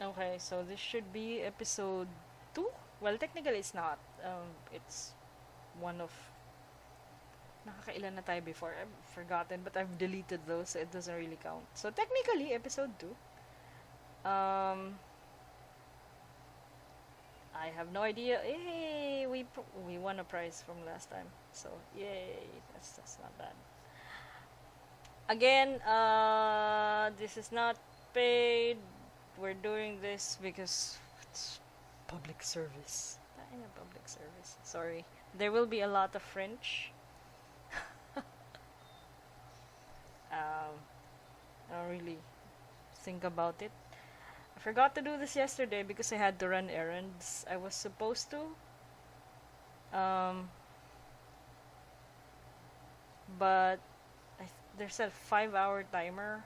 Okay, so this should be episode 2? Well, technically it's not. It's one of... Nakakailan na tayo before? I've forgotten, but I've deleted those, so it doesn't really count. So technically, episode 2. Um, I have no idea. Hey, we won a prize from last time. So, yay. That's not bad. Again, this is not paid. We're doing this because it's public service. I know public service. Sorry. There will be a lot of French. I don't really think about it. I forgot to do this yesterday because I had to run errands. I was supposed to. Um, but there's a 5 hour timer.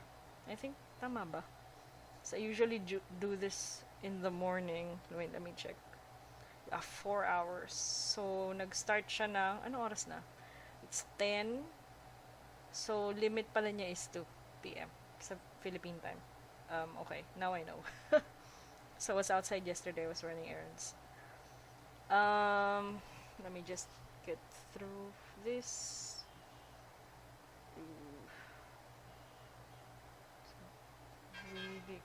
I think tama ba? So I usually do this in the morning. Wait, let me check. 4 hours. So nag-start siya ng ano oras na? It's 10. So limit pala niya is 2 p.m. sa Philippine time. Okay, now I know. So I was outside yesterday. I was running errands. Let me just get through this. Really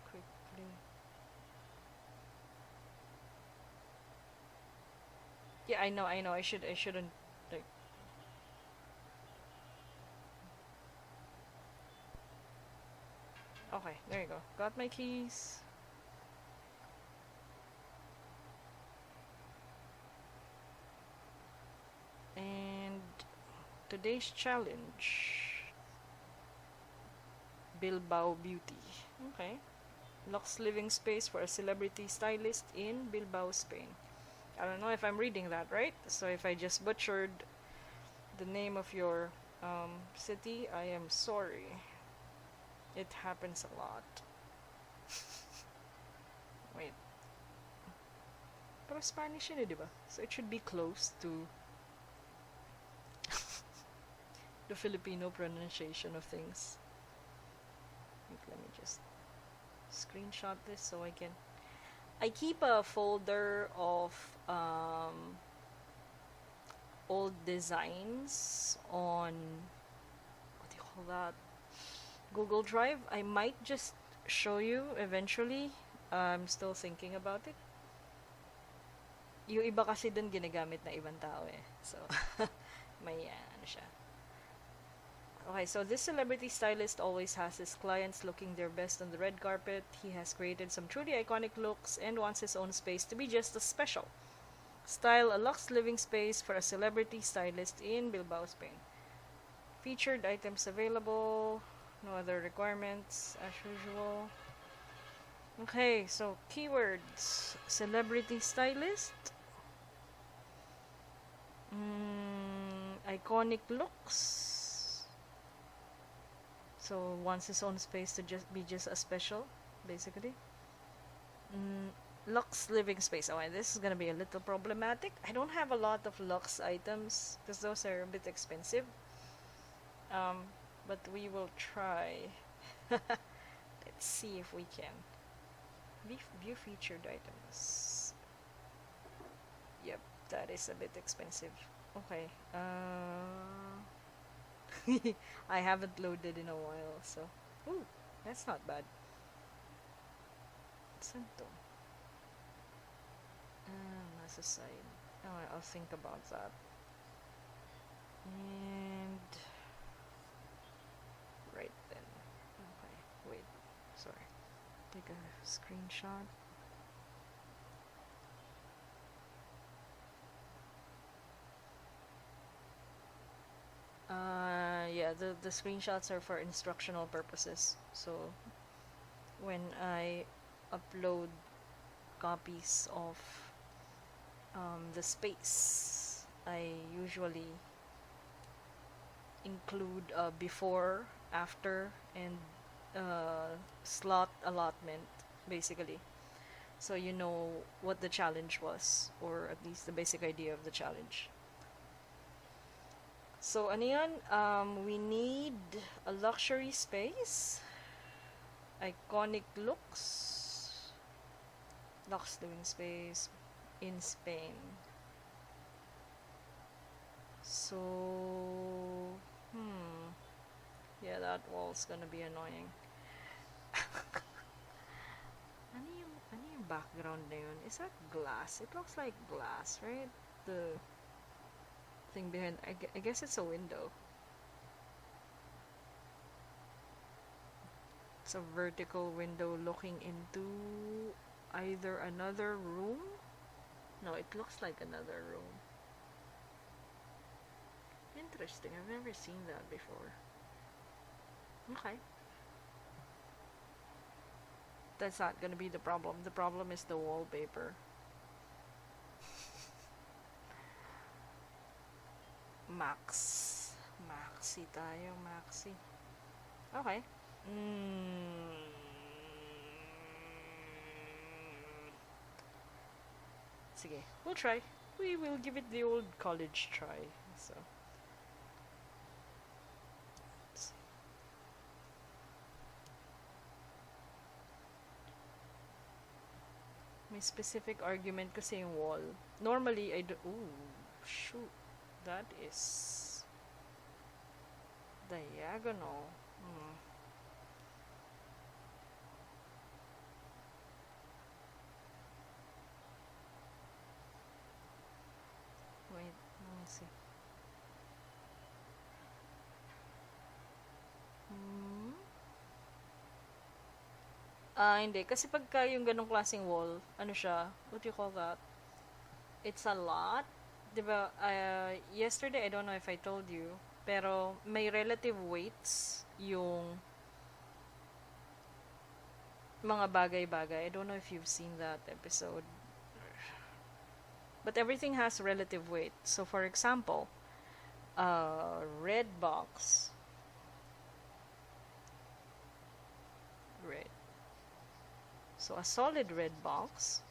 quickly. Yeah, I know. I shouldn't like. Okay, there you go. Got my keys. And today's challenge, Bilbao Beauty. Okay. Lux living space for a celebrity stylist in Bilbao, Spain. I don't know if I'm reading that right. So if I just butchered the name of your city, I am sorry. It happens a lot. Wait. Pero Spanish yun eh, di ba? So it should be close to the Filipino pronunciation of things. Wait, let me just screenshot this so I can... I keep a folder of old designs on... What do you call that? Google Drive. I might just show you eventually. I'm still thinking about it. Yung iba kasi dun ginagamit na ibang tao eh. So, may ano siya. Okay, so this celebrity stylist always has his clients looking their best on the red carpet. He has created some truly iconic looks and wants his own space to be just as special. Style a luxe living space for a celebrity stylist in Bilbao, Spain. Featured items available. No other requirements as usual. Okay, so keywords. Celebrity stylist. Iconic looks. So wants his own space to just be just as special, basically. Lux living space. Oh, and this is gonna be a little problematic. I don't have a lot of Lux items because those are a bit expensive. But we will try. Let's see if we can. View featured items. Yep, that is a bit expensive. Okay. I haven't loaded in a while, so. Ooh, that's not bad. Saan to? Nasa side. Oh, I'll think about that. And right then. Okay, wait. Sorry. Take a screenshot. Yeah, the screenshots are for instructional purposes. So when I upload copies of the space, I usually include before, after, and slot allotment, basically. So you know what the challenge was, or at least the basic idea of the challenge. So, ano yan? We need a luxury space. iconic looks. Lux Living Space in Spain. So, yeah, that wall's gonna be annoying. Ano yung background na yun? Is that glass? It looks like glass, right? The thing behind, I guess it's a window. It's a vertical window looking into either another room? No, it looks like another room. Interesting. I've never seen that before. Okay. That's not gonna be the problem. The problem is the wallpaper. Max. Maxi tayo, Maxi. Okay. Sige, we'll try. We will give it the old college try. So. May specific argument kasi yung wall. Normally, I do... Ooh, shoot. That is... diagonal. Wait, let me see. Hindi. Kasi pagka yung ganong klaseng wall, ano siya, what do you call that? It's a lot. Diba, yesterday, I don't know if I told you, pero may relative weights yung mga bagay-bagay. I don't know if you've seen that episode. But everything has relative weight. So, for example, red box. Red. So, a solid red box.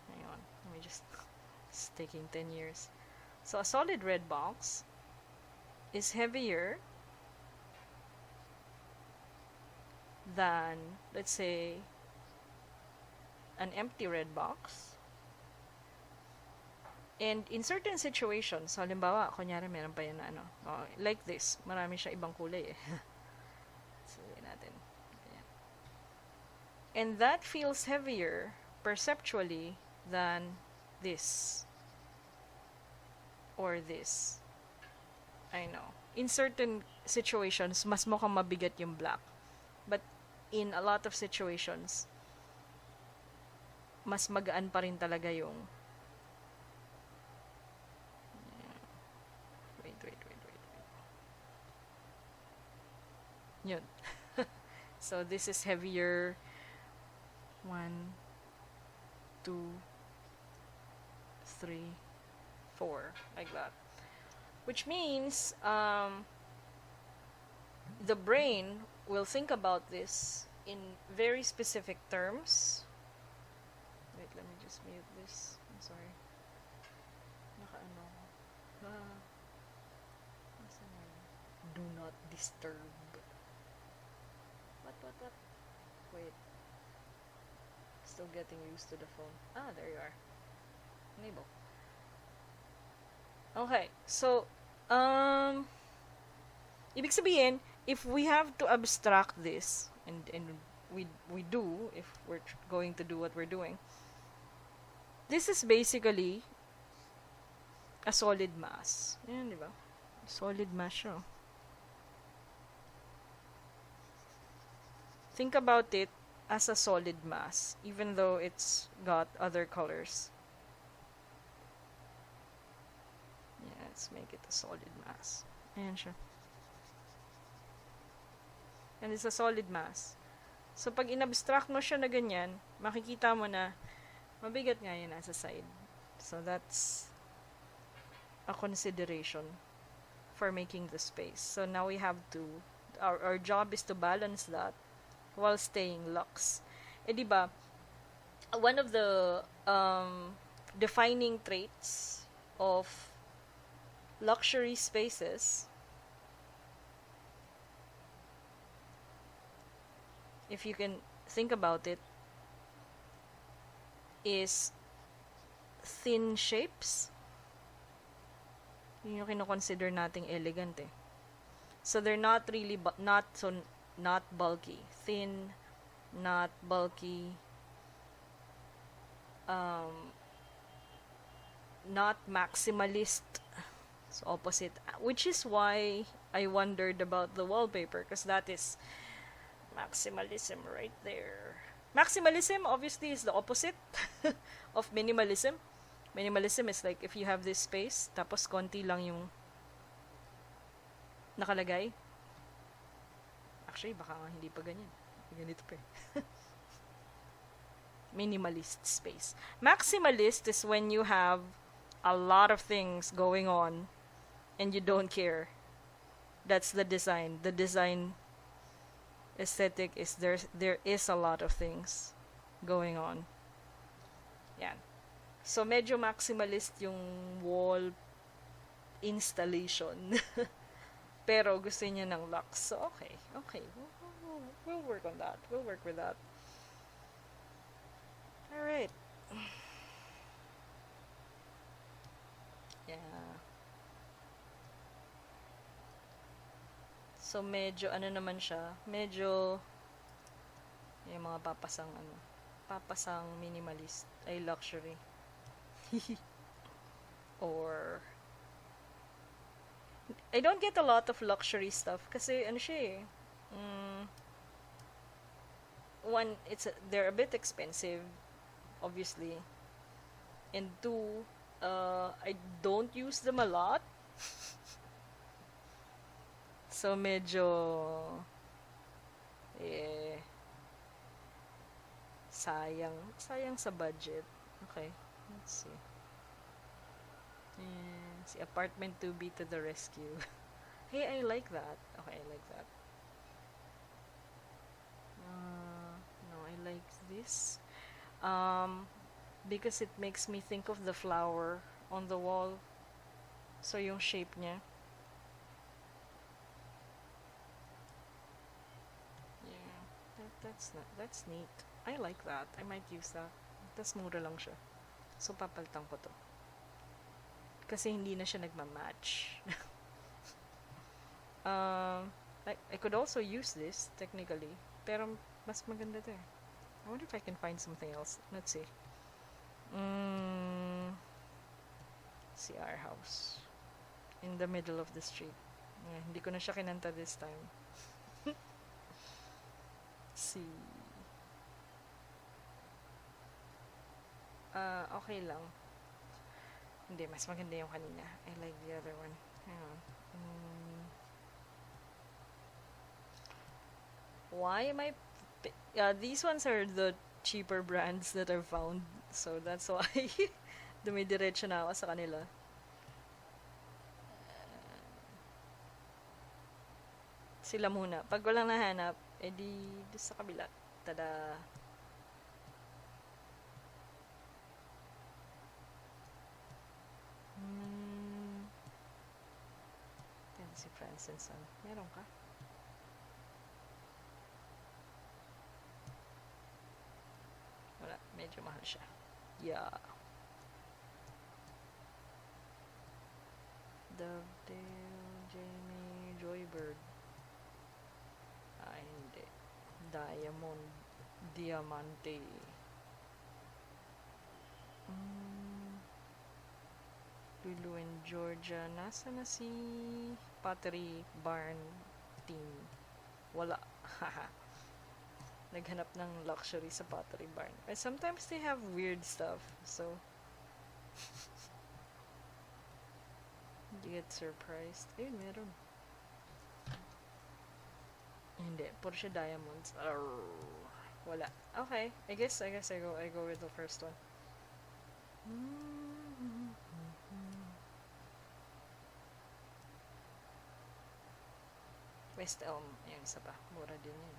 Hang on. Let me just... It's taking 10 years. So, a solid red box is heavier than, let's say, an empty red box. And in certain situations, so halimbawa, kunyari meron pa yan na ano, like this, marami siya ibang kulay eh. Sabihin natin. Ayan. And that feels heavier perceptually than this. Or this. I know. In certain situations, mas mukhang mabigat yung black. But in a lot of situations, mas magaan pa rin talaga yung wait. Yun. So this is heavier. 1, 2, 3, 4, like that. Which means the brain will think about this in very specific terms. Wait, let me just mute this. I'm sorry. Naka-ano. Do not disturb. What? Wait. Still getting used to the phone. Ah, there you are. Enable. Okay, so, ibig sabihin, if we have to abstract this, and we do, if we're going to do what we're doing, this is basically a solid mass. Yan, di ba? Solid mass siya. Think about it as a solid mass, even though it's got other colors. Yeah, let's make it a solid mass. Ayan siya. And it's a solid mass. So, pag in-abstract mo siya na ganyan, makikita mo na mabigat nga yan nasa side. So, that's a consideration for making the space. So, now we have to, our job is to balance that while staying lux. Eh, diba, one of the defining traits of luxury spaces if you can think about it, is thin shapes. Yun yung kino-consider nating elegant eh. So they're not really not bulky, thin, not bulky, um, not maximalist. So opposite, which is why I wondered about the wallpaper, because that is maximalism right there. Maximalism obviously is the opposite of minimalism. Minimalism is like if you have this space, tapos konti lang yung nakalagay. Actually, baka nga hindi pa ganyan. Ganito pa eh. Minimalist space. Maximalist is when you have a lot of things going on and you don't care. That's the design. The design aesthetic is there is a lot of things going on. Yan. So medyo maximalist yung wall installation. Pero gusto niya ng lux. So okay. We'll work on that. We'll work with that. All right. Yeah. So medyo ano naman siya, medyo yung mga papasang minimalist ay luxury. Or I don't get a lot of luxury stuff kasi ano siya eh. One, they're a bit expensive, obviously. And two, I don't use them a lot. So medyo sayang sa budget. Okay, let's see. Si apartment 2B to the rescue. Hey, I like that. Okay, I like that. No, I like this. Because it makes me think of the flower on the wall. So yung shape niya. That's neat. I like that. I might use that. Tas mura lang siya. So papalitan ko to. Kasi hindi na siya nagma-match. I could also use this technically, pero mas maganda to eh. I wonder if I can find something else. Let's see. See our house in the middle of the street. Hindi ko na siya kinanta this time. See. Okay lang. Hindi, mas maganda yung kanina. I like the other one. Hang on. Why am I... these ones are the cheaper brands that I've found. So, that's why dumidiretso na ako sa kanila. Sila muna. Pag walang nahanap, edi doon sa kabila. Tada! Si Francis, meron ka? Wala, medyo mahal siya. Yeah. Dovedale, Jamie, Joybird. Hindi. Diamante. Lulu and Georgia. Nasa na si Pottery Barn team? Wala. Naghanap ng luxury sa Pottery Barn. But sometimes they have weird stuff. So, you get surprised. Ayun, meron. Hindi. Puro siya diamonds. Wala. Okay. I guess I go with the first one. West Elm. Ayun, isa pa. Mura din yun.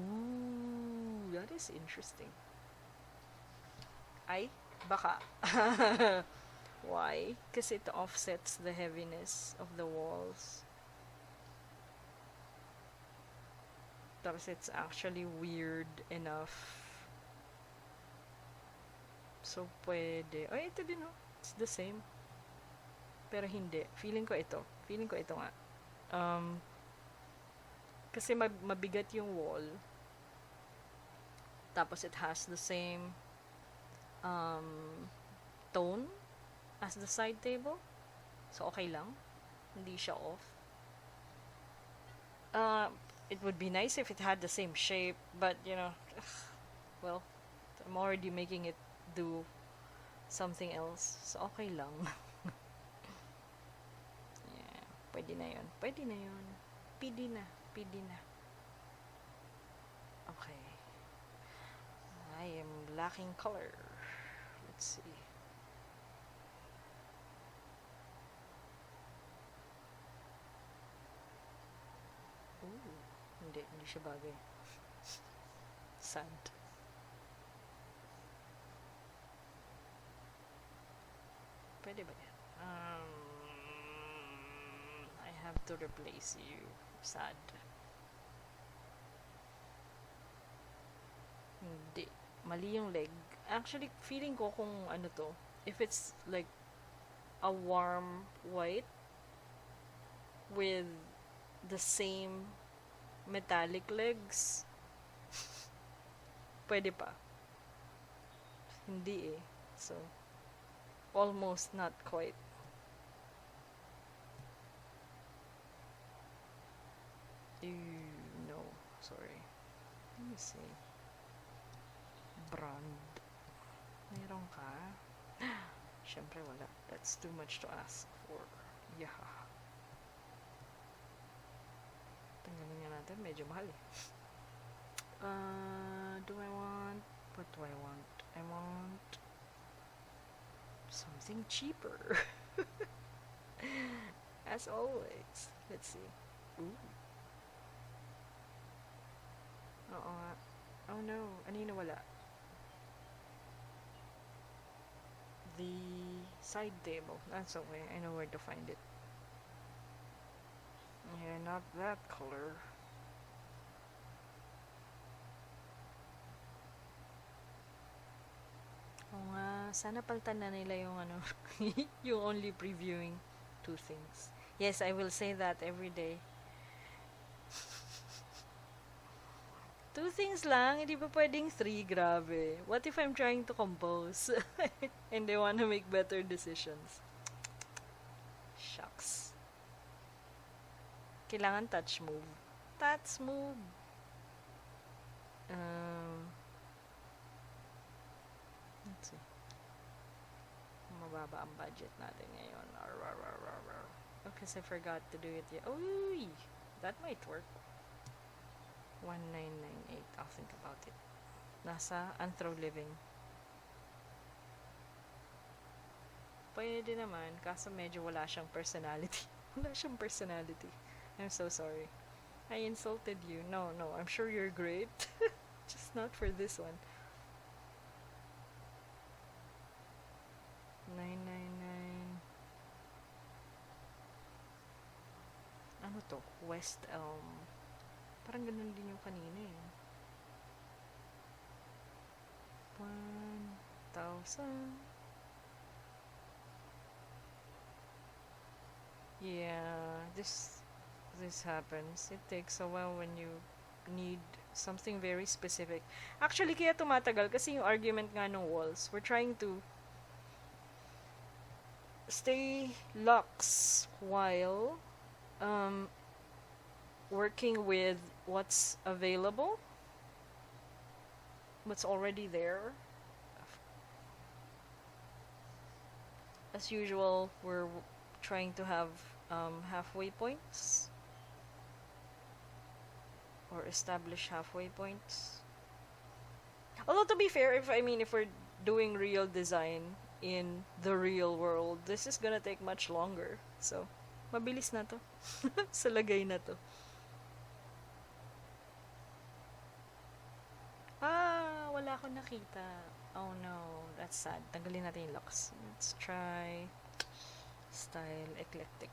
Ooh, that is interesting. Ay, baka. Why? Because it offsets the heaviness of the walls. Tapos it's actually weird enough. So, pwede. Ay, ito din, oh. It's the same. Pero hindi. Feeling ko ito. Feeling ko ito nga. Um, kasi mabigat yung wall. Tapos it has the same um, tone as the side table. So, okay lang. Hindi siya off. Uh, it would be nice if it had the same shape, but, you know, well, I'm already making it do something else. So, okay lang. Yeah, pwede na yun. Pwede na yun. Pwede na. Pwede na. Okay. I am lacking color. Let's see. Ooh, hindi siya bagay. Sad. Pwede ba yan? I have to replace you. Sad. Hindi. Mali yung leg. Actually, feeling ko kung ano to, if it's like a warm white with the same metallic legs, pwede pa. Hindi eh. So, almost not quite. No. Sorry. Let me see. Brand. Meron ka? Siyempre wala. That's too much to ask for. Yeah. Tanggalin nga natin. Medyo mahal eh. Do I want... What do I want? I want... something cheaper. As always. Let's see. Ooh. Oo nga. Oh no. Ano yung nawala? The side table. That's okay. I know where to find it. Yeah, not that color. Oo nga. Sana paltan na nila yung ano, yung only previewing 2 things. Yes, I will say that every day. 2 things lang, hindi pa pwedeng 3, grabe. What if I'm trying to compose and they want to make better decisions? Shucks. Kailangan touch move. Touch move. Let's see. Mababa ang budget natin ngayon. Because I forgot to do it yet. Uy! That might work. 1998. I'll think about it. Nasa Anthro Living. Pwede naman, kaso medyo wala siyang personality. Wala siyang personality. I'm so sorry. I insulted you. No, I'm sure you're great. Just not for this one. 999. Ano to? West Elm. Parang ganun din yung kanina eh. 1,000. Yeah, this happens. It takes a while when you need something very specific. Actually, kaya tumatagal kasi yung argument nga ng walls. We're trying to stay lux while working with what's available, what's already there. As usual, we're trying to have halfway points or establish halfway points. Although to be fair, if we're doing real design in the real world, this is gonna take much longer. So, mabilis na to. Sa lagay na to. Wala akong nakita. Oh no, that's sad. Tanggalin natin yung locks. Let's try style eclectic.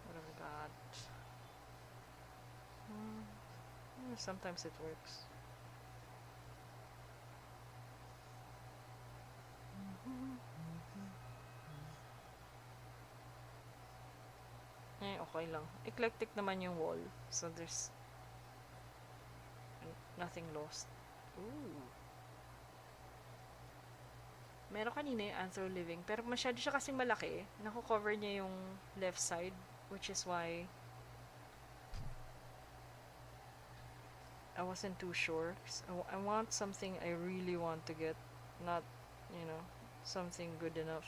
What have we got? Sometimes it works. Okay lang. Eclectic naman yung wall. So there's nothing lost. Ooh. Meron kanina yung Anthro Living, pero masyado siya kasing malaki. Nako-cover niya yung left side, which is why I wasn't too sure. I want something I really want to get, not, something good enough.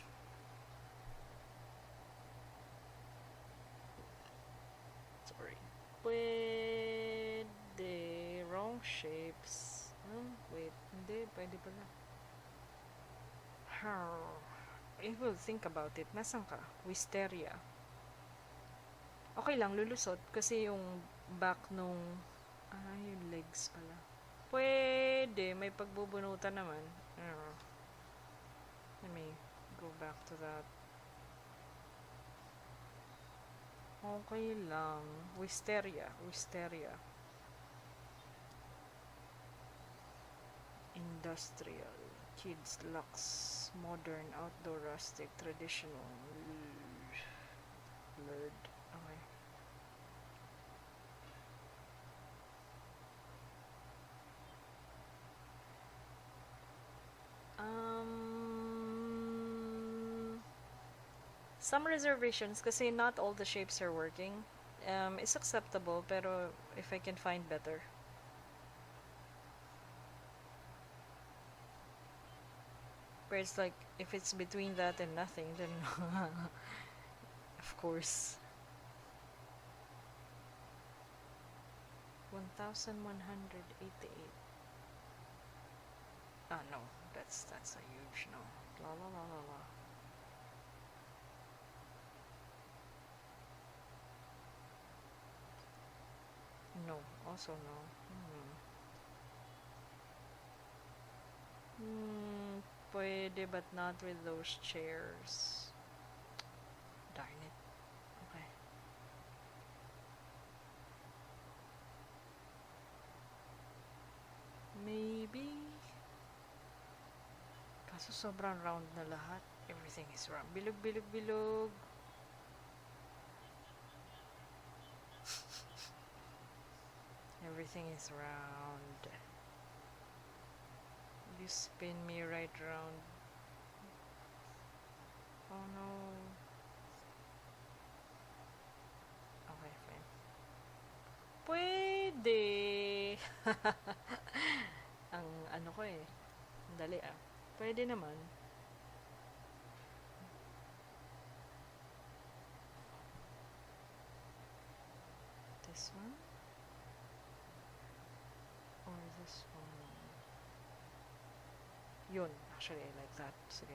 Sorry. Pwede. Wrong shapes. Wait. Hindi. Pwede pala. I will think about it. Nasaan ka? Wisteria. Okay lang, lulusot. Kasi yung back nung... yung legs pala. Pwede. May pagbubunutan naman. Let me go back to that. Okay lang. Wisteria. Industrial. Kids, luxe, modern, outdoor, rustic, traditional, blurred. Okay. Some reservations kasi not all the shapes are working. It's acceptable, pero if I can find better. Where it's like, if it's between that and nothing, then of course. 1,188. No, that's a huge no. La la la la la. No, also no. Pwede, but not with those chairs. Darn it. Okay. Maybe. Kaso sobrang round na lahat. Everything is round. Bilog, bilog, bilog. Everything is round. You spin me right round. Oh no. Okay, fine. Pwede. Ang ano ko eh. Dali ah. Pwede naman. This one? Or this one? Yun. Actually, I like that. Sige.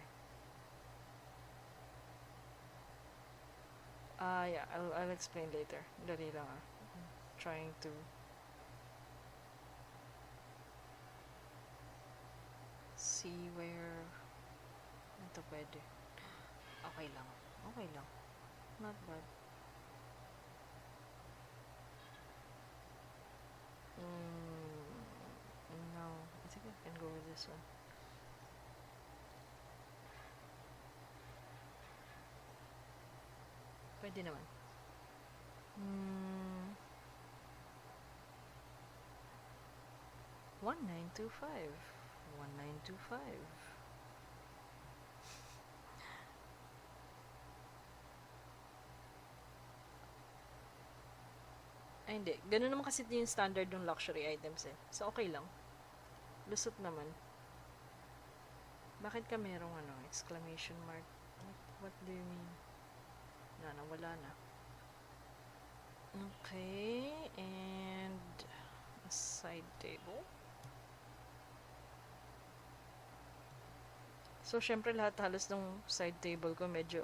Yeah. I'll explain later. Dali lang ah. Trying to see where ito pwede. Okay lang. Not bad. No. I think I can go with this one. Pwede naman. 1925. 1925. Ay, hindi. Ganun naman kasi yung standard ng luxury items eh. So, okay lang. Lusot naman. Bakit ka merong exclamation mark? What do you mean? Wala na. Okay, and a side table. So, syempre lahat halos ng side table ko medyo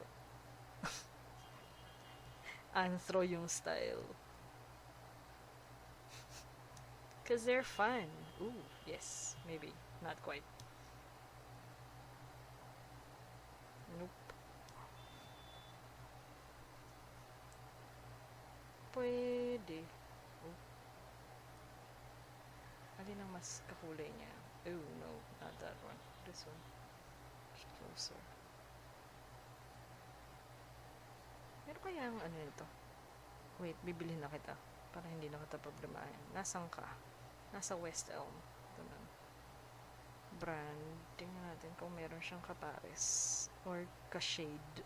anthro yung style. Because they're fun. Ooh, yes, maybe. Not quite. Nope. Pwede. Oh. alin ang mas kakulay niya? Oh, no, not that one. This one. It's closer. Meron kaya ang ano nito? Wait, bibilhin na kita. Para hindi na kita problemahin. Nasaan ka? Nasa West Elm. Ito na. Brand. Tingnan natin kung meron siyang kapares. Or ka-shade.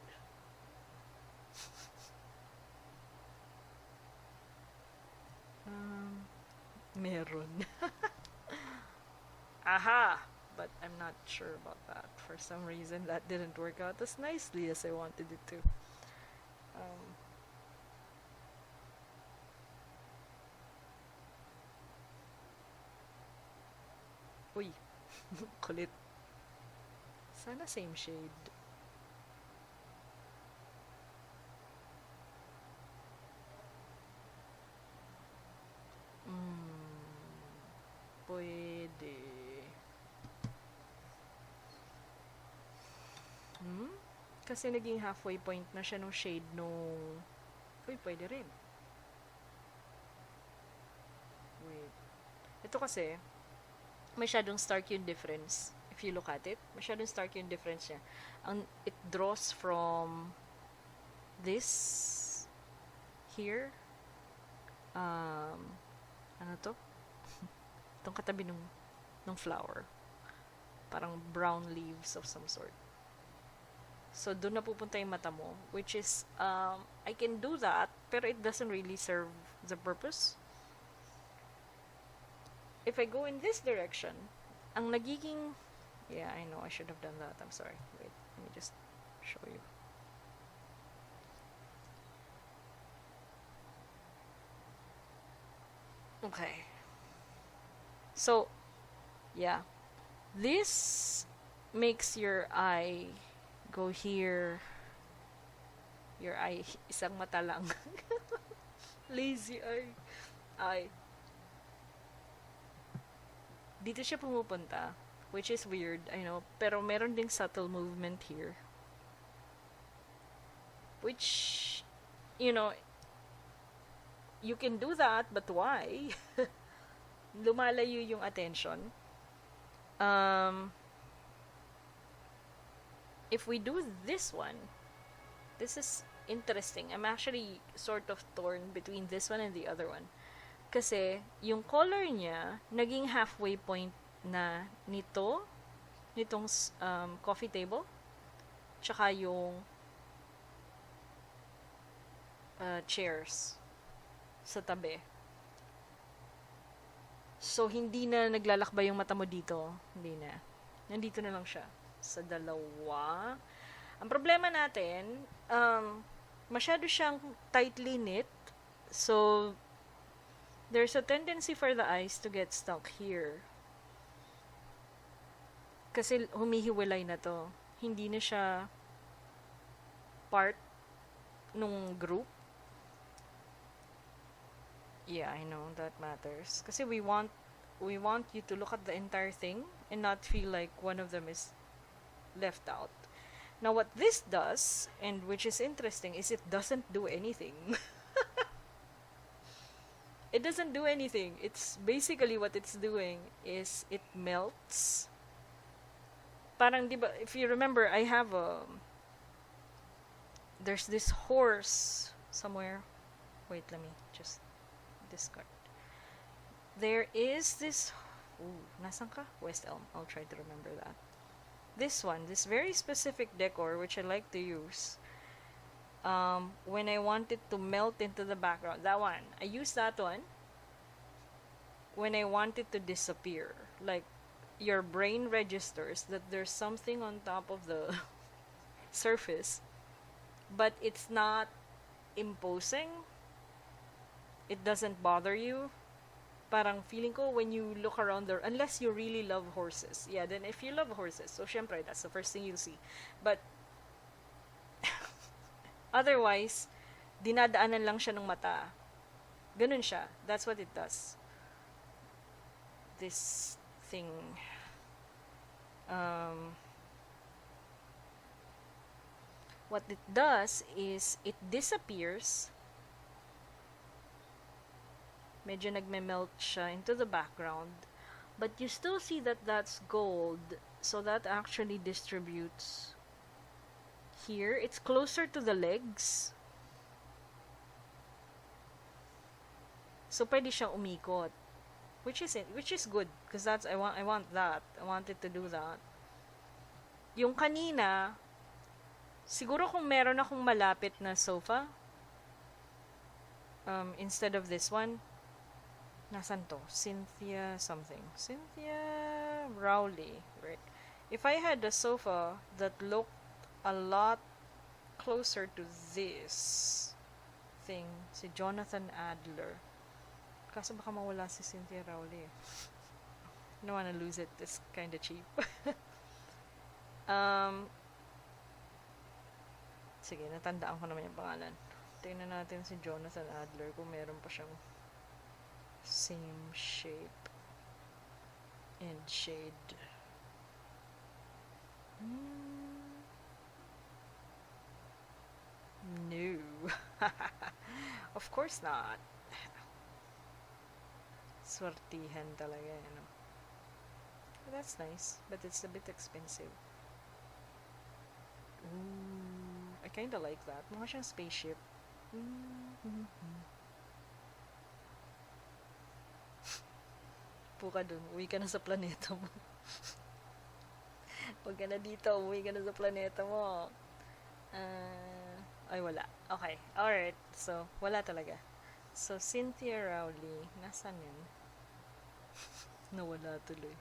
Meron. Aha! But I'm not sure about that. For some reason, that didn't work out as nicely as I wanted it to. Uy! Kulit. Sana same shade. Pwede. Kasi naging halfway point na siya nung shade nung... Uy, pwede rin. Wait. Ito kasi, masyadong stark yung difference. If you look at it, masyadong stark yung difference niya. It draws from this here. Ano to? Itong katabi nung flower. Parang brown leaves of some sort. So, doon na pupunta yung mata mo. Which is, I can do that, pero it doesn't really serve the purpose. If I go in this direction, ang nagiging... Yeah, I know, I should have done that. I'm sorry. Wait, let me just show you. Okay. So, yeah. This makes your eye go here. Your eye, isang mata lang. Lazy eye. Dito siya pumupunta, which is weird, I know. Pero meron ding subtle movement here. Which, you know, you can do that, but why? Lumalayo yung attention. If we do this one, this is interesting. I'm actually sort of torn between this one and the other one. Kasi, yung color niya, naging halfway point na nitong coffee table, tsaka yung chairs sa tabi. So, hindi na naglalakbay yung mata mo dito. Hindi na. Nandito na lang siya. Sa dalawa. Ang problema natin, masyado siyang tightly knit. So, there's a tendency for the eyes to get stuck here. Kasi humihiwalay na to. Hindi na siya part nung group. Yeah, I know that matters. Kasi we want you to look at the entire thing and not feel like one of them is left out. Now what this does, and which is interesting, is it doesn't do anything. It doesn't do anything. It's basically what it's doing is it melts. Parang, diba, if you remember, I have there's this horse somewhere. Wait, let me just discard. There is this... Ooh, nasan ka? West Elm. I'll try to remember that. This one, this very specific decor, which I like to use, when I want it to melt into the background. That one. I use that one when I want it to disappear. Like, your brain registers that there's something on top of the surface, but it's not imposing. It doesn't bother you. Parang feeling ko when you look around there, unless you really love horses. Yeah, then if you love horses, so syempre, that's the first thing you'll see. But, otherwise, dinadaanan lang siya ng mata. Ganun siya. That's what it does. This thing. What it does is, it disappears. Medyo nagme-melt siya into the background. But you still see that that's gold, so that actually distributes here. It's closer to the legs. So pwede siyang umikot. Which is good because that's I want that. I wanted to do that. Yung kanina, siguro kung meron akong malapit na sofa, instead of this one, nasan to? Cynthia something. Cynthia Rowley, right? If I had a sofa that looked a lot closer to this thing, si Jonathan Adler. Kaso baka mawala si Cynthia Rowley. I don't wanna lose it. It's kinda cheap. Sige, natandaan ko naman yung pangalan. Tingnan natin si Jonathan Adler kung meron pa siyang same shape and shade. No. Of course not. Swertihan talaga, you know. That's nice, but it's a bit expensive. Ooh, I kinda like that. Mukha siyang spaceship. Puka dun. Uwi ka na sa planeta mo. Huwag ka na dito. Uwi ka na sa planeta mo. Ay, wala. Okay. Alright. So, wala talaga. So, Cynthia Rowley. Nasaan yun? Nawala tuloy.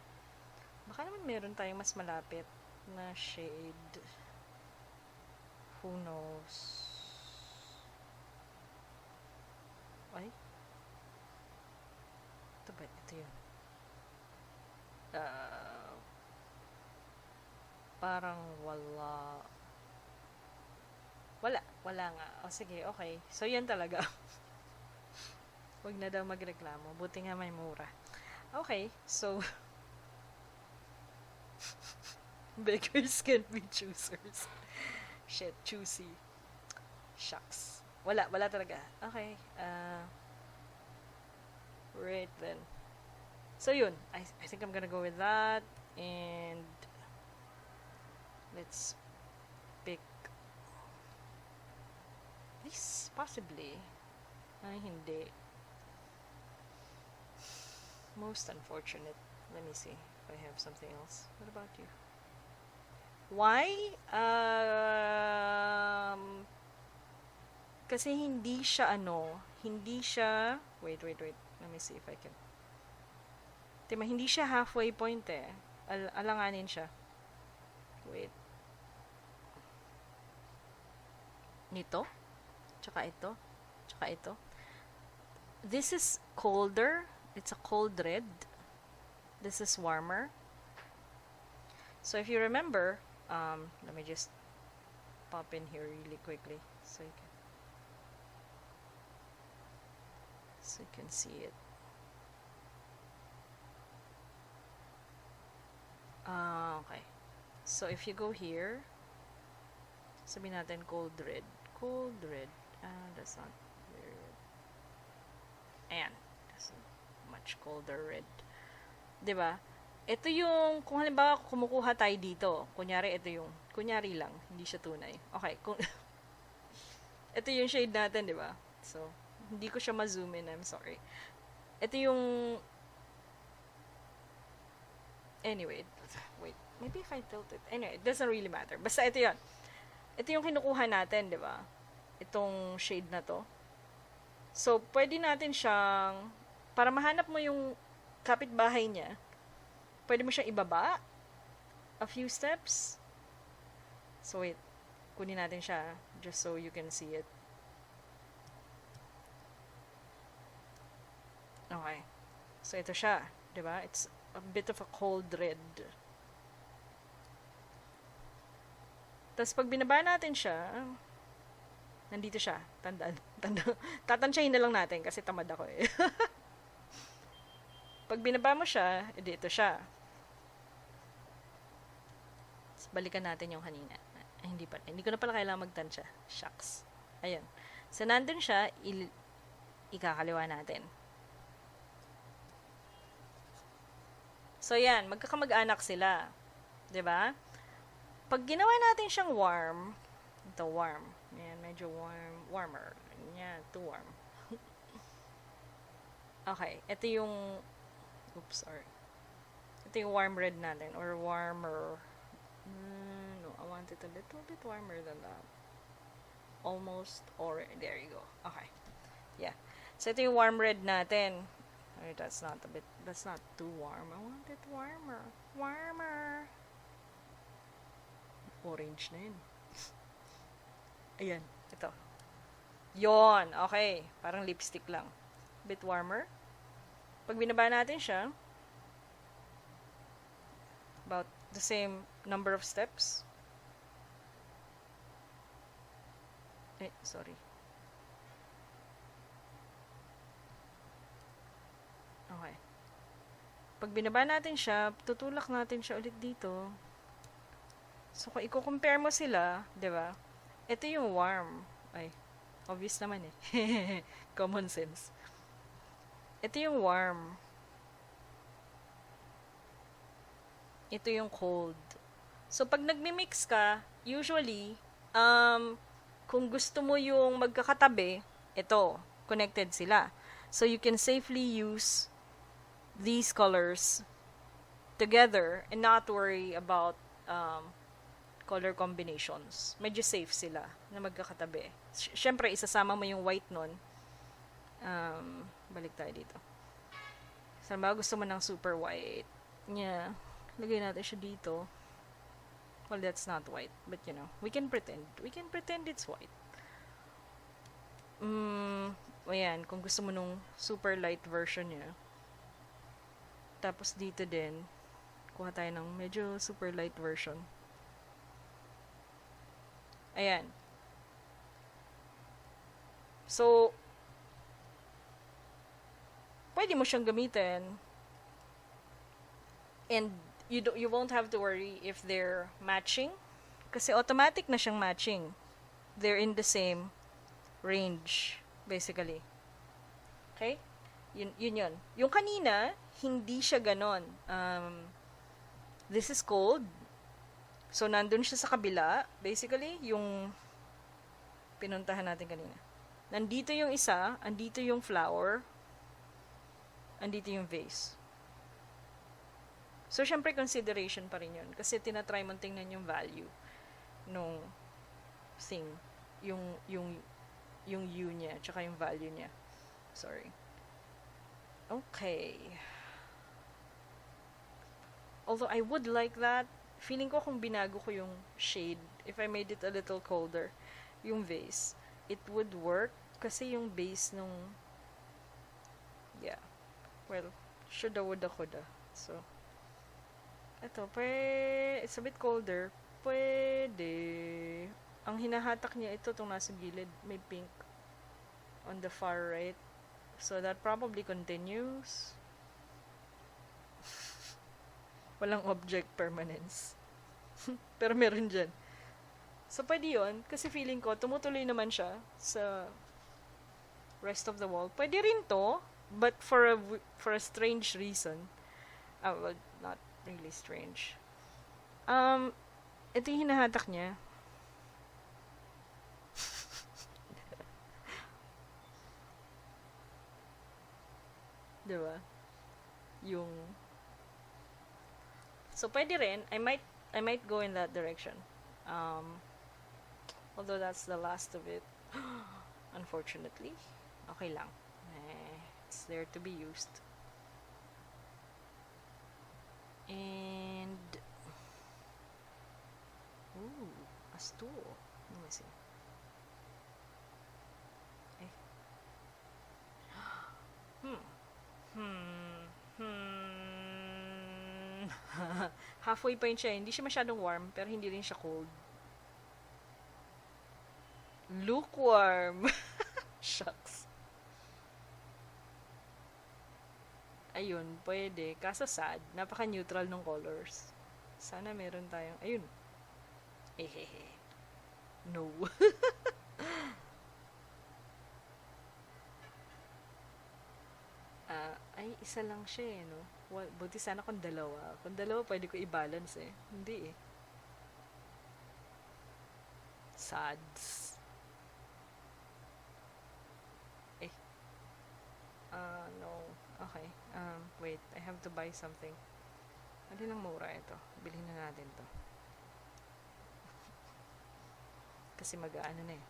Baka naman meron tayong mas malapit na shade. Who knows? Ay? Ito ba? Ito yun. Parang wala. Wala nga. O sige, okay. So, yan talaga. Huwag na daw magreklamo. Buti nga may mura. Okay, so beggars can't be choosers. Shit, choosy. Shucks. Wala talaga. Okay. Right then. So yun. I think I'm gonna go with that. And let's pick this possibly. Ay, hindi. Most unfortunate. Let me see if I have something else. What about you? Why? Kasi hindi siya wait. Let me see if I can. Tima, hindi siya halfway point eh. Alanganin siya. Wait. Nito? Tsaka ito? Tsaka ito? This is colder. It's a cold red. This is warmer. So if you remember, let me just pop in here really quickly so you can see it. Okay. So if you go here, sabihin natin cold red. Cold red. That's not very red. Ayan. That's much colder red. 'Di ba? Ito yung, kung halimbawa kumukuha tayo dito, kunyari lang, hindi siya tunay. Okay, ito yung shade natin, di ba? So, hindi ko siya ma-zoom in, I'm sorry. Ito yung, anyway, wait, maybe if I tilt it, anyway, it doesn't really matter. Basta ito yun. Ito yung kinukuha natin, di ba? Itong shade na to. So, pwede natin siyang, para mahanap mo yung kapitbahay niya, pwede mo siyang ibaba a few steps. So wait, kunin natin siya just so you can see it. Okay. So ito siya, 'di ba? It's a bit of a cold red. Tapos pag binaba natin siya, nandito siya. Tandaan. Tatansyahin na lang natin kasi tamad ako eh. Pag binaba mo siya, ito siya. Balikan natin yung kanina. Ay, hindi ko na pala kailangan magtansya. Shucks. Ayun. So, nandun siya, ikakaliwa natin. So, yan. Magkakamag-anak sila. 'Di ba? Pag ginawa natin siyang warm, ito warm. Yan, medyo warmer. Yan, too warm. Okay, ito yung, oops, sorry. Ito yung warm red natin, or warmer. No, I want it a little bit warmer than that. Almost, or, there you go. Okay. Yeah. So, ito yung warm red natin. Ay, that's not too warm. I want it warmer. Warmer. Orange na yun. Ayan, ito. Yon, okay. Parang lipstick lang. Bit warmer. Pag binaba natin siya, about the same number of steps. Sorry. Okay. Pag binaba natin siya, tutulak natin siya ulit dito. So, kung i-compare mo sila, di ba? Ito yung warm. Ay, obvious naman eh. Common sense. Ito yung warm. Ito yung cold. So, pag nagmi-mix ka, usually, kung gusto mo yung magkakatabi, ito, connected sila. So, you can safely use these colors together and not worry about color combinations. Medyo safe sila na magkakatabi. Siyempre, isasama mo yung white nun. Balik tayo dito. Sana gusto mo ng super white. Yeah. Lagay natin siya dito. Well, that's not white. But, you know, we can pretend. We can pretend it's white. Ayan. Kung gusto mo nung super light version niya. Tapos, dito din, kuha tayo ng medyo super light version. Ayan. So, pwede mo siyang gamitin. And you won't have to worry if they're matching. Kasi automatic na siyang matching. They're in the same range, basically. Okay? Yun. Yung kanina, hindi siya ganon. This is cold. So, nandun siya sa kabila. Basically, yung pinuntahan natin kanina. Nandito yung isa, andito yung flower, andito yung vase. So, syempre, consideration pa rin yun. Kasi tinatry mong tingnan yung value nung thing. Yung U niya, tsaka yung value niya. Sorry. Okay. Although, I would like that. Feeling ko kung binago ko yung shade, if I made it a little colder, yung vase, it would work. Kasi yung base nung, yeah. Well, shoulda, woulda, coulda. So, ito, it's a bit colder. Pwede. Ang hinahatak niya, ito itong nasa gilid. May pink on the far right. So, that probably continues. Walang object permanence. Pero meron dyan. So, pwede yun. Kasi feeling ko, tumutuloy naman siya sa rest of the wall. Pwede rin to, but for a strange reason. Well, not really strange. Ito yung hinahatak niya. Diba? Yung so, pwede rin. I might go in that direction. Although that's the last of it. Unfortunately. Okay lang. It's there to be used. And a stool. Let me see. Halfway pa yun siya. Hindi siya masyadong warm, pero hindi rin siya cold. Lukewarm. Shucks. Ayun, pwede. Kaso sad. Napaka-neutral ng colors. Sana meron tayong... Ayun. Ehehe. No. isa lang siya eh, no? Buti sana kung dalawa. Kung dalawa, pwede ko i-balance eh. Hindi eh. Sads. Eh, no. Okay. Wait. I have to buy something. Ano lang mura ito? Bilhin na natin to. Kasi mag-ano na eh.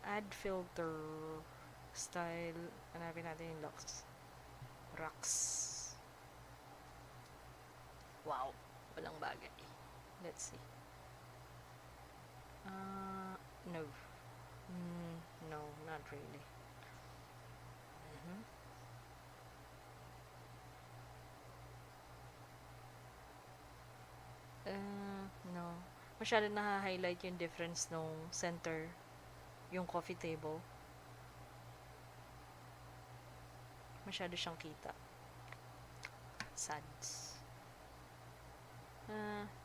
Add filter. Style. Hanapin natin yung locks. Rocks. Wow. Walang bagay. Let's see. No. No, not really. Mhm. No. Masyado na-highlight yung difference nung center, yung coffee table. Masyado siyang kita. Sads.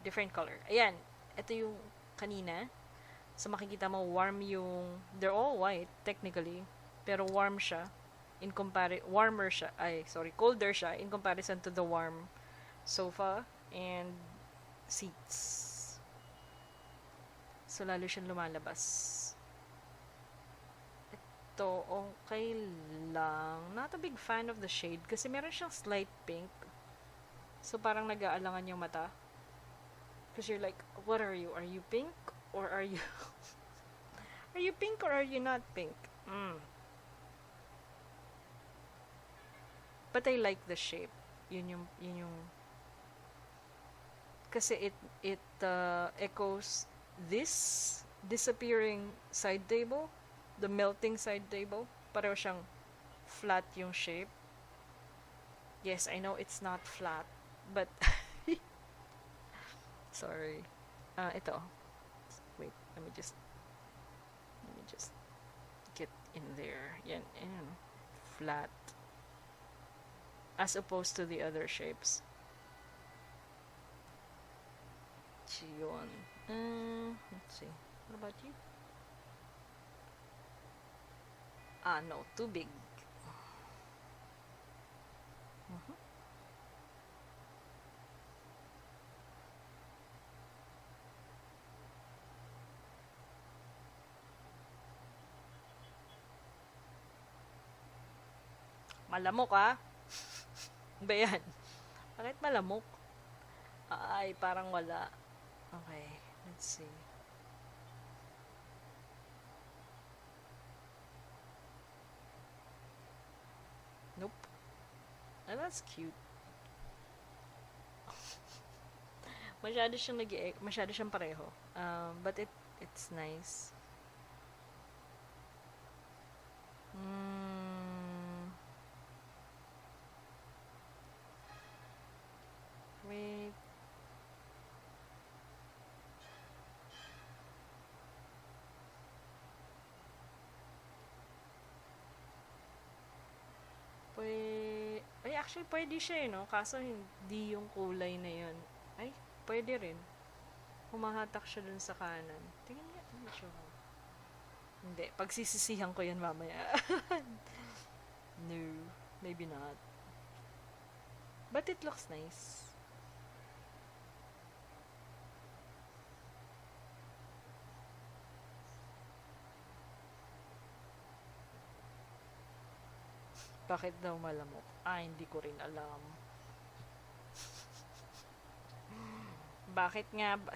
Different color. Ayan. Ito yung kanina. So, makikita mo, warm yung... They're all white, technically. Pero warm siya. Warmer siya. Colder siya in comparison to the warm sofa and seats. So, lalo siyang lumalabas. Ito, okay lang. Not a big fan of the shade kasi meron siyang slight pink. So, parang nag-aalangan yung mata. Because you're like, what are you? Are you pink? Or are you... are you pink or are you not pink? But I like the shape. Yun yung... Kasi it echoes this disappearing side table, the melting side table. Pareho siyang flat yung shape. Yes, I know it's not flat, but sorry. Ito. Wait, let me just get in there. Yan, flat. As opposed to the other shapes. Yun. Let's see. What about you? No, too big. Malamok ah. Ba yan? Bakit malamok? Ay, parang wala. Okay, let's see. Nope. Oh, that's cute. masyado siyang pareho. But it's nice. Wait. Ay, actually, pwede siya no? Kaso, hindi yung kulay na yun. Ay, pwede rin. Humahatak siya dun sa kanan. Tingnan niya. Hindi. Pagsisisihan ko yan mamaya. No. Maybe not. But it looks nice. Bakit daw malamok? Hindi ko rin alam. Bakit nga ba?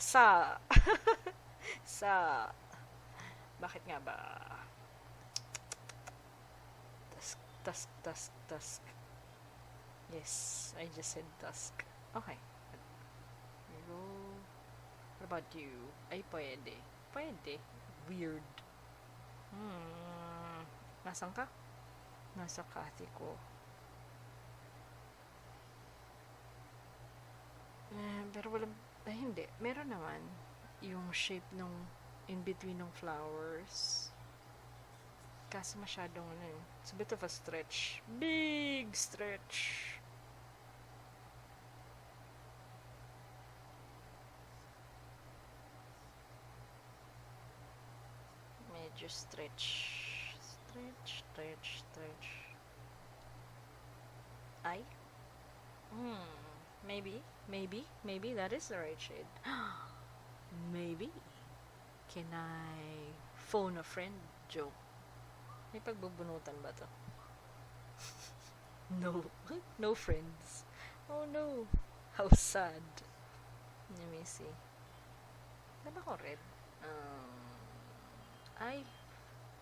Bakit nga ba? Tusk. Yes, I just said tusk. Okay. What about you? Ay, pwede. Pwede. Weird. Nasaan ka? Nasa kati ko. Pero walang... Ay, hindi. Meron naman yung shape nung in between ng flowers. Kasi masyadong it's a bit of a stretch. Big stretch. Medyo stretch. Stretch. I? Maybe. Maybe that is the right shade. Maybe. Can I phone a friend, Joe? May pagbubunutan ba to? No. No friends. Oh no. How sad. Let me see. Diba ko red? Ay.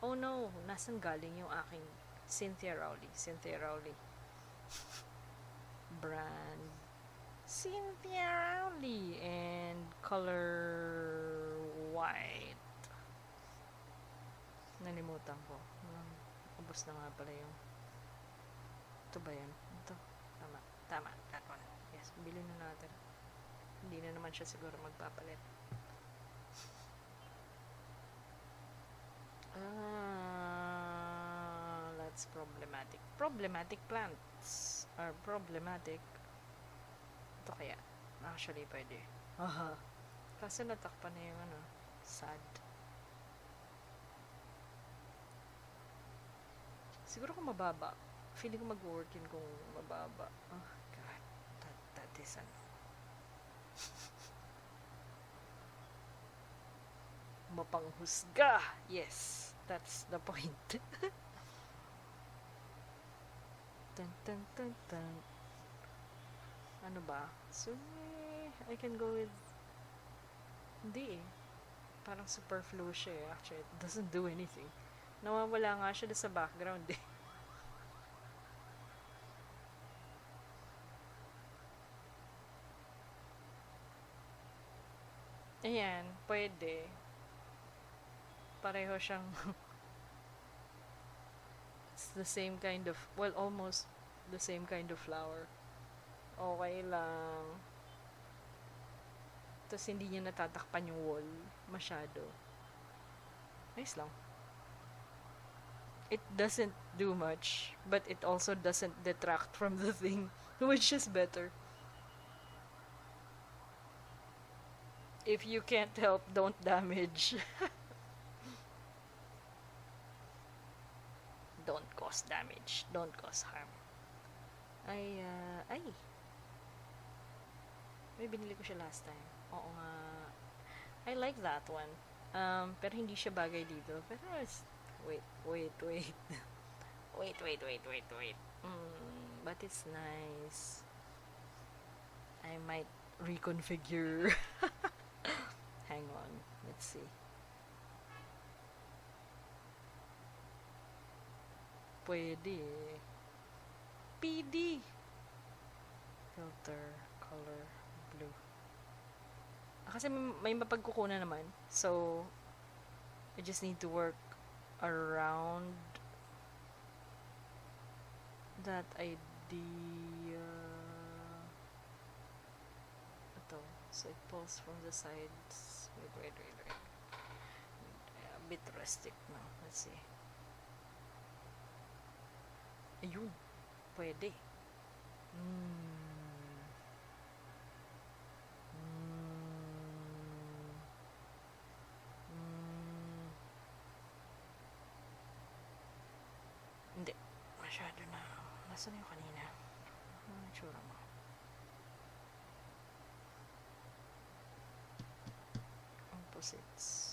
Oh no. Nasaan galing yung aking Cynthia Rowley? Cynthia Rowley. Brand. Cynthia Rowley. And color white. Nalimutan ko. Ubus na nga pala yung... Ito ba yan? Ito. Tama. Tama. That one. Yes. Bilhin na natin. Hindi na naman siya siguro magpapalit. That's problematic. Problematic plants are problematic. Ito kaya. Actually, pwede. Aha. Kasi natakpan na yung ano. Sad. Siguro kung mababa. Feeling ko mag-work yun kung mababa. Oh, God. That is ano. Mapanghusga. Yes. That's the point. Dun, dun, dun, dun. Ano ba? So, I can go with... Hindi eh. Parang superfluous siya eh. Actually, it doesn't do anything. Nawawala nga siya sa background eh. Ayan, pwede. Pareho siyang... It's the same kind of... Well, almost the same kind of flower. Okay lang. Tapos hindi niya natatakpan yung wall masyado. Nice lang. It doesn't do much, but it also doesn't detract from the thing, which is better. If you can't help, don't damage. Don't cause damage. Don't cause harm. Ay. May binili ko siya last time. Oo nga. I like that one. Pero hindi siya bagay dito. Pero wait. wait. But it's nice. I might reconfigure. Hang on. Let's see. Pwede. PD. Filter. Color. Blue. Kasi may mapagkukunan naman. So, I just need to work around that idea. Ito. So, it pulls from the sides. Wait. A bit rustic now. Let's see. Ayun. Pwede. Hindi. Masyado na. Nasaan yung kanina? Ano yung tsura mo? Opposites.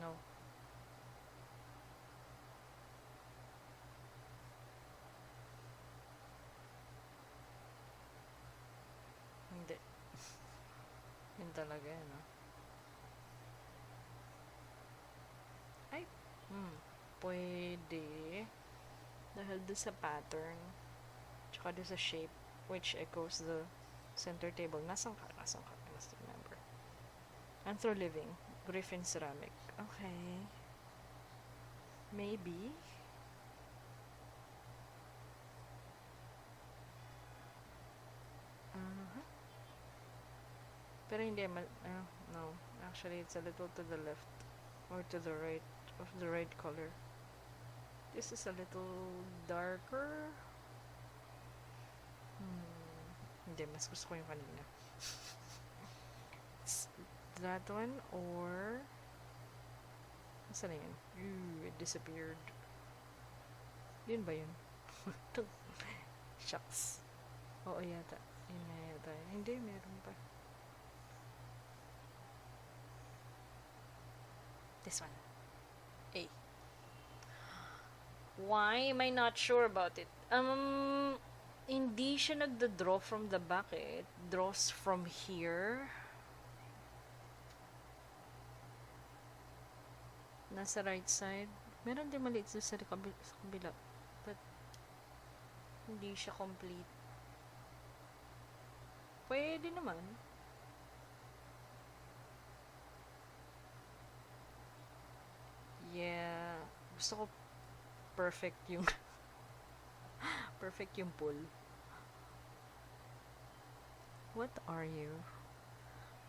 No. Hindi. Yun talaga yan, no? Ay. Pwede. Dahil doon sa pattern. Tsaka doon sa shape. Which echoes the center table. Nasaan ka? I must remember. Anthro Living. Griffin Ceramic. Okay. Maybe. Pero hindi. No. Actually, it's a little to the left. Or to the right. Of the right color. This is a little darker. Hindi. Mas gusto ko yung kanina. that one or... Saan na yun? It disappeared. Yun ba yun? Shucks. Oo yata. Yun na yata. Hindi, meron pa. This one. A. Why am I not sure about it? Hindi siya nagda-draw from the back eh. It draws from here. Nasa right side. Meron din maliit sa kabila. But, hindi siya complete. Pwede naman. Yeah. Gusto ko perfect yung perfect yung pull. What are you?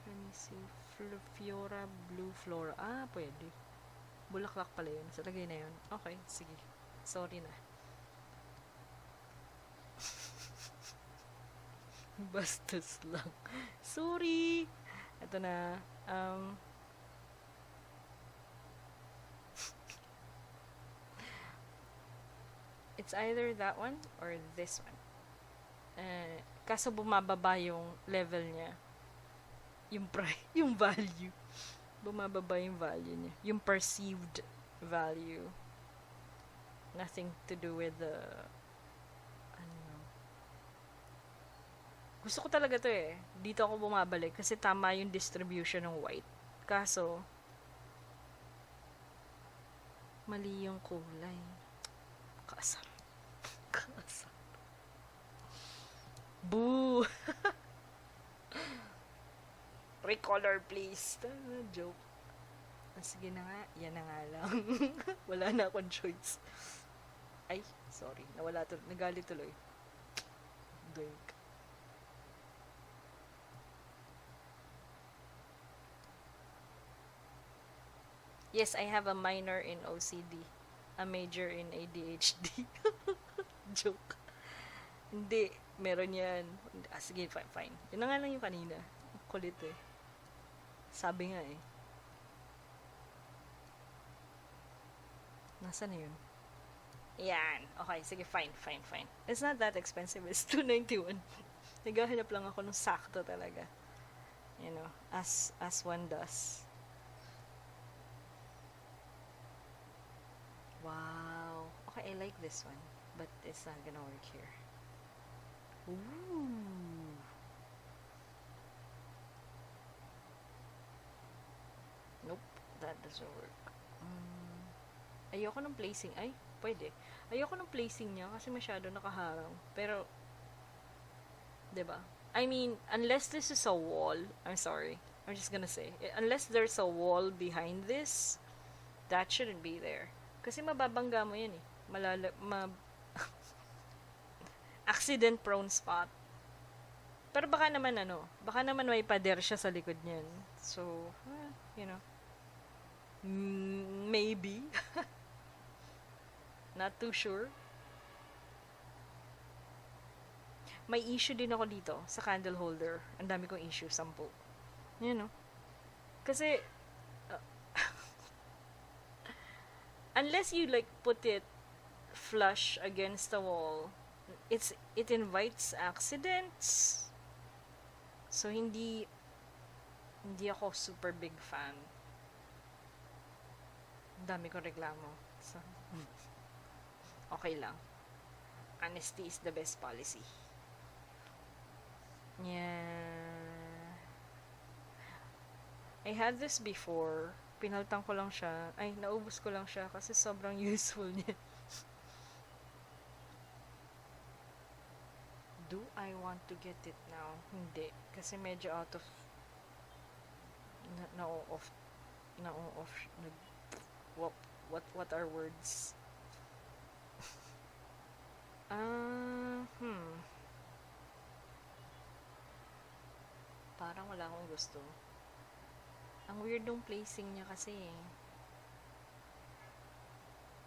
Let me see. Fiora, blue flora. Ah, pwede. Bulaklak pala yun. Sa lagay na yun. Okay, sige. Sorry na. Bastos lang. Sorry! Ito na. It's either that one or this one. Kaso bumababa yung level niya. Yung yung value. Bumababa yung value niya. Yung perceived value. Nothing to do with the... Gusto ko talaga to eh. Dito ako bumabalik kasi tama yung distribution ng white. Kaso, mali yung kulay. Kasar. Kasar. Boo! Recolor please. Joke. Sige na nga. Yan na nga lang. Wala na akong choice. Ay, sorry. Nawala to. Nagalit tuloy. Doink. Yes, I have a minor in OCD. A major in ADHD. Joke. Hindi. Meron yan. Sige, fine, fine. Yun na nga lang yung kanina. Kulit eh. Sabi nga eh. Nasaan na yun? Yan. Okay, sige, fine, fine, fine. It's not that expensive. It's $291. Naghahanap lang ako ng sakto talaga. You know, as one does. Wow. Okay, I like this one. But it's not gonna work here. Ooh. Nope. That doesn't work. Ayoko ng placing. Ay, pwede. Ayoko ng placing niya kasi masyado nakaharang. Pero, 'di ba? I mean, unless this is a wall, I'm sorry. I'm just gonna say, unless there's a wall behind this, that shouldn't be there. Kasi mababangga mo yan eh. Accident prone spot. Pero baka naman may pader siya sa likod niyan. So, you know, maybe. Not too sure. May issue din ako dito sa candle holder. Ang dami kong issue, 10. You know. Kasi, unless you like put it flush against the wall, it invites accidents. So hindi ako super big fan. Dami kong reklamo. So, okay lang. Honesty is the best policy. Yeah. I had this before. Pinaltan ko lang siya. Ay, naubos ko lang siya kasi sobrang useful niya. Do I want to get it now? Hindi. Kasi medyo out of... Na-off. What are words? Parang wala akong gusto. Ang weird nung placing niya kasi eh.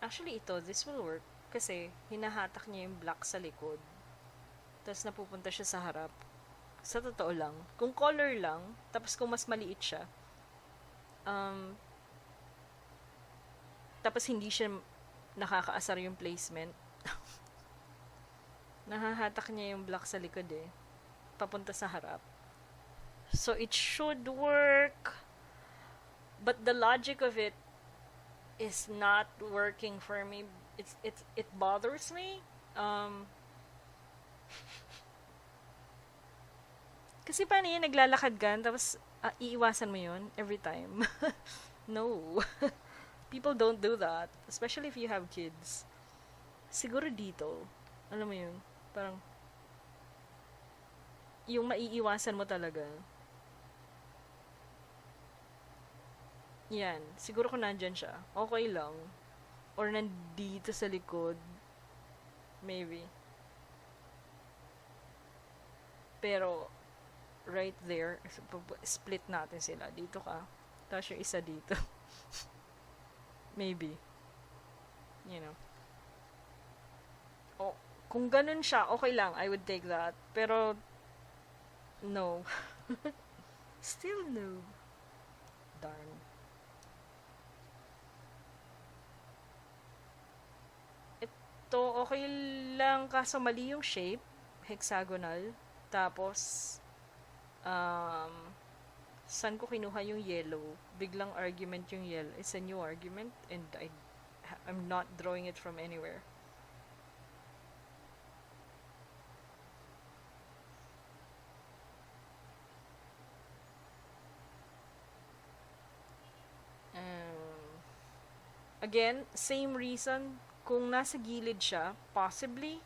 Actually, this will work. Kasi, hinahatak niya yung black sa likod. Tapos napupunta siya sa harap. Sa totoo lang. Kung color lang, tapos kung mas maliit siya, Um, tapos hindi siya nakakaasar yung placement. Nahahatak niya yung block sa likod eh. Papunta sa harap. So it should work. But the logic of it is not working for me. It bothers me. Kasi paano yun, naglalakad ka, tapos iiwasan mo yun every time. No. People don't do that. Especially if you have kids. Siguro dito, alam mo yun, parang, yung maiiwasan mo talaga. Yan. Siguro kung nandyan siya, okay lang. Or nandito sa likod, maybe. Pero, right there, split natin sila. Dito ka. Tapos yung isa dito. Maybe. You know. Oh, kung ganun siya, okay lang. I would take that. Pero, no. Still no. Darn. Ito, okay lang. Kaso mali yung shape. Hexagonal. Tapos, um, saan ko kinuha yung yellow? Biglang argument yung yellow. It's a new argument and I'm not drawing it from anywhere. Again, same reason. Kung nasa gilid siya, possibly,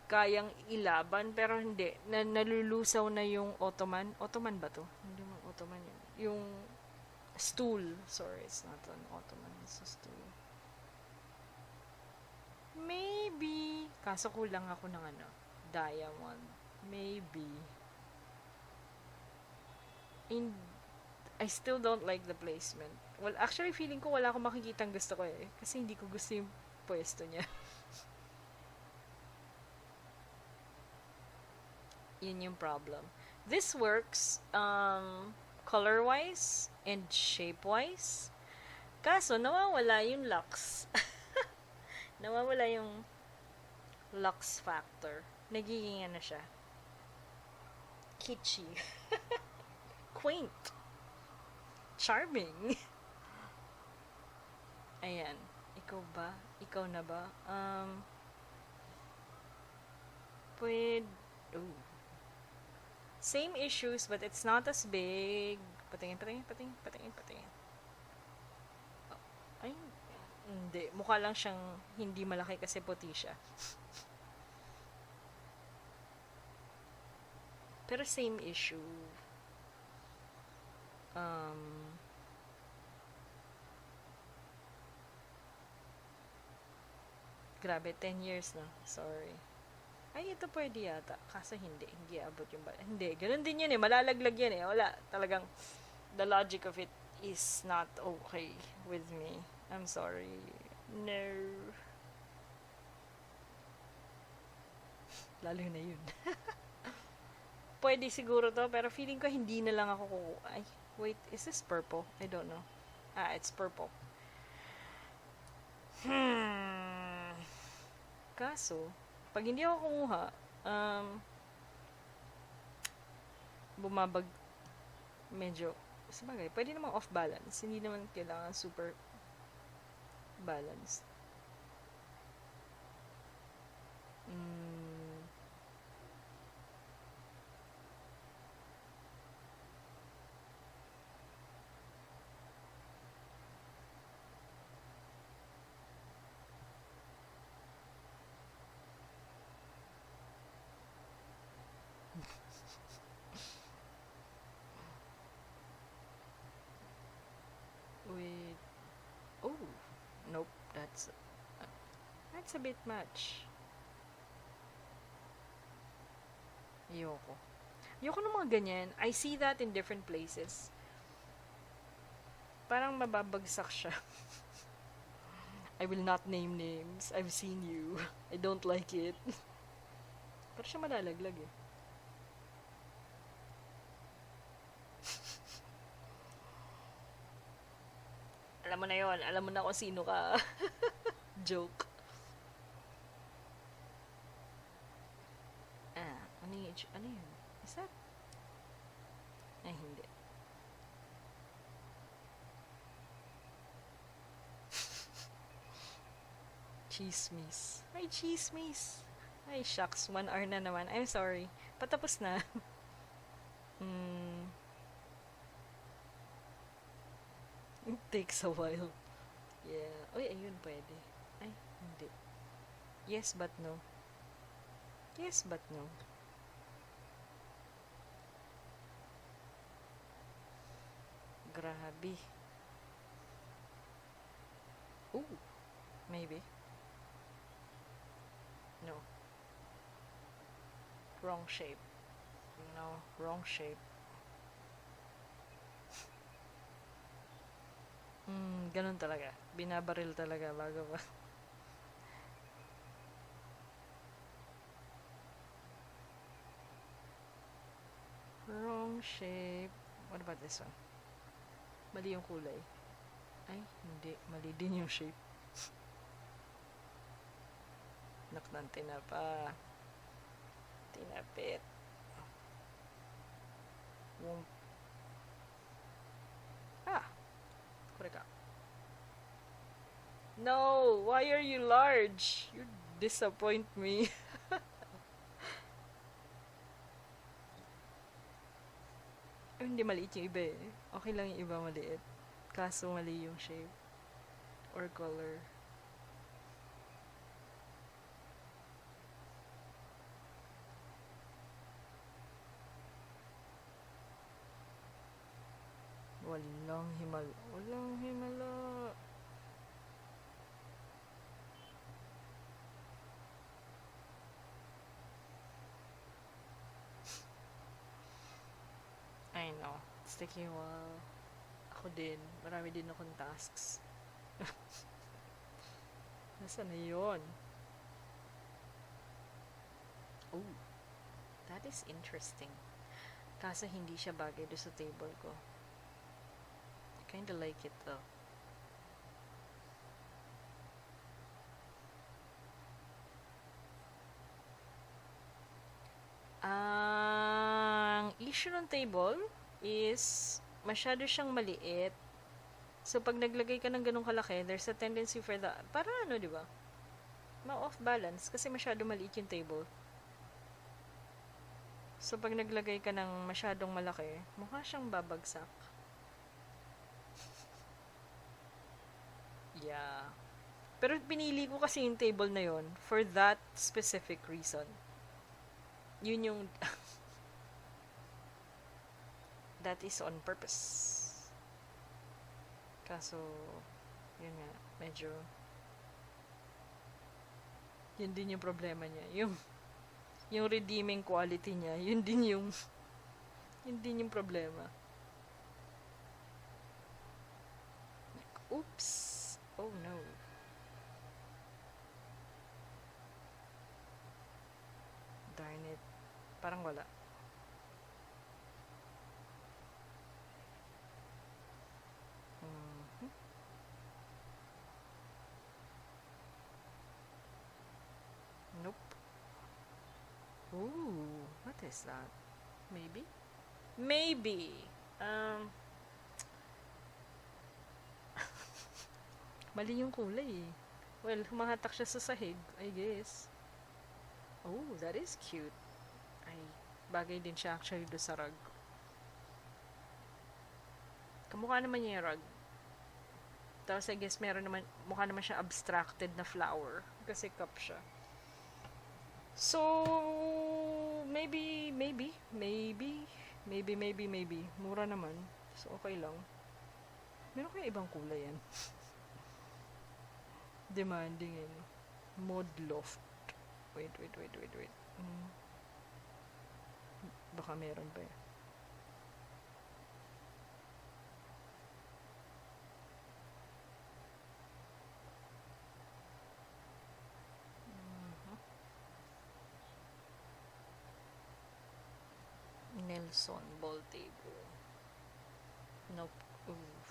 kayang ilaban, pero hindi. Nalulusaw na yung Ottoman. Ottoman ba to? Hindi mo Ottoman yun. Yung stool. Sorry, it's not an Ottoman. It's a stool. Maybe. Kaso kulang ako ng ano, diamond. Maybe. In I still don't like the placement. Well, actually, feeling ko wala akong makikitang gusto ko eh. Kasi hindi ko gusto yung pwesto niya. Yun yung problem. This works color-wise and shape-wise. Kaso, nawawala yung lux. Nawawala yung lux factor. Nagiging ano siya. Kitschy. Quaint. Charming. Ayan. Ikaw ba? Ikaw na ba? Pwede... Ooh. Same issues, but it's not as big. Patingin. Oh, ay, hindi. Mukha lang siyang hindi malaki kasi puti siya. Pero same issue. Grabe, 10 years na. Sorry. Ay, ito pwede yata. Kaso hindi. Hindi abot yung bala. Hindi. Ganun din yun eh. Malalaglag yan eh. Wala. Talagang, the logic of it is not okay with me. I'm sorry. No. Lalo na yun. Pwede siguro to, pero feeling ko hindi na lang ako Ay, wait. Is this purple? I don't know. It's purple. Kaso, pag hindi ako kumuha, bumabag medyo, sabagay, pwede namang off balance. Hindi naman kailangan super balanced. With, oh, nope, that's a bit much. Ayoko. Ayoko ng mga ganyan. I see that in different places. Parang mababagsak siya. I will not name names. I've seen you. I don't like it. Pero siya malalaglag eh. mo na yon. Alam mo na kung sino ka. Joke. Ano yun? Is that? Ay, hindi. Chismis. Ay, chismis. Ay, shucks. 1 hour na naman. I'm sorry. Patapos na. mm, it takes a while. Yeah. Uy, ayun, pwede. Ay, hindi. Yes, but no. Yes, but no. Grabe. Ooh, maybe. No. Wrong shape. No, wrong shape. Ganun talaga. Binabaril talaga bago ba. Wrong shape. What about this one? Mali yung kulay. Ay, hindi. Mali din yung shape. Naknan tinapa. Tinapit. Wong. Ah, koreka. No, why are you large? You disappoint me. Ay, hindi maliit yung iba eh. Okay lang yung iba maliit. Kaso mali yung shape or color. Walang himala. Walang himala. I know. It's taking a while. Ako din. Marami din akong tasks. Nasaan na yun? Oh, that is interesting. Kaso hindi siya bagay doon sa table ko. I kinda like it though. Ang issue ng table is masyado siyang maliit. So, pag naglagay ka ng ganong kalaki, there's a tendency for the, para ano, di ba? Ma-off balance kasi masyado maliit yung table. So, pag naglagay ka ng masyadong malaki, mukha siyang babagsak. Yeah. Pero pinili ko kasi yung table na yon for that specific reason. Yun yung that is on purpose. Kaso, yun nga, medyo yun din yung problema niya. Yung redeeming quality niya, yun din yung problema. Like, oops. Oh no. Darn it. Parang wala. Mhm. Nope. Ooh, what is that? Maybe? Maybe. Um, Mali yung kulay eh. Well, humahatak siya sa sahig, I guess. Oh, that is cute. Ay, bagay din siya actually do sa rug. Kamukha naman niya yung rug. Tapos I guess meron naman, mukha naman siya abstracted na flower. Kasi cup siya. So, maybe. Mura naman. So, okay lang. Meron kaya ibang kulay yan? Demanding eh. Mod loft. Wait. Baka meron pa eh. Nelson ball table. Nope. Oof.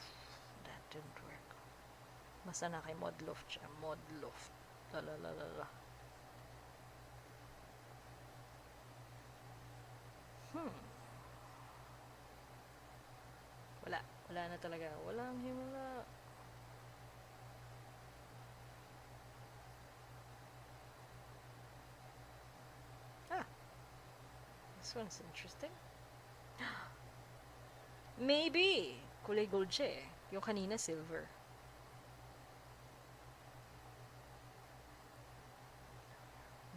That didn't work. Basta na kay Modloft siya. Modloft. Lalalala. Hmm. Wala. Wala na talaga. Walang himala. Ah, this one's interesting. Maybe. Kulay gold siya eh. Yung kanina silver.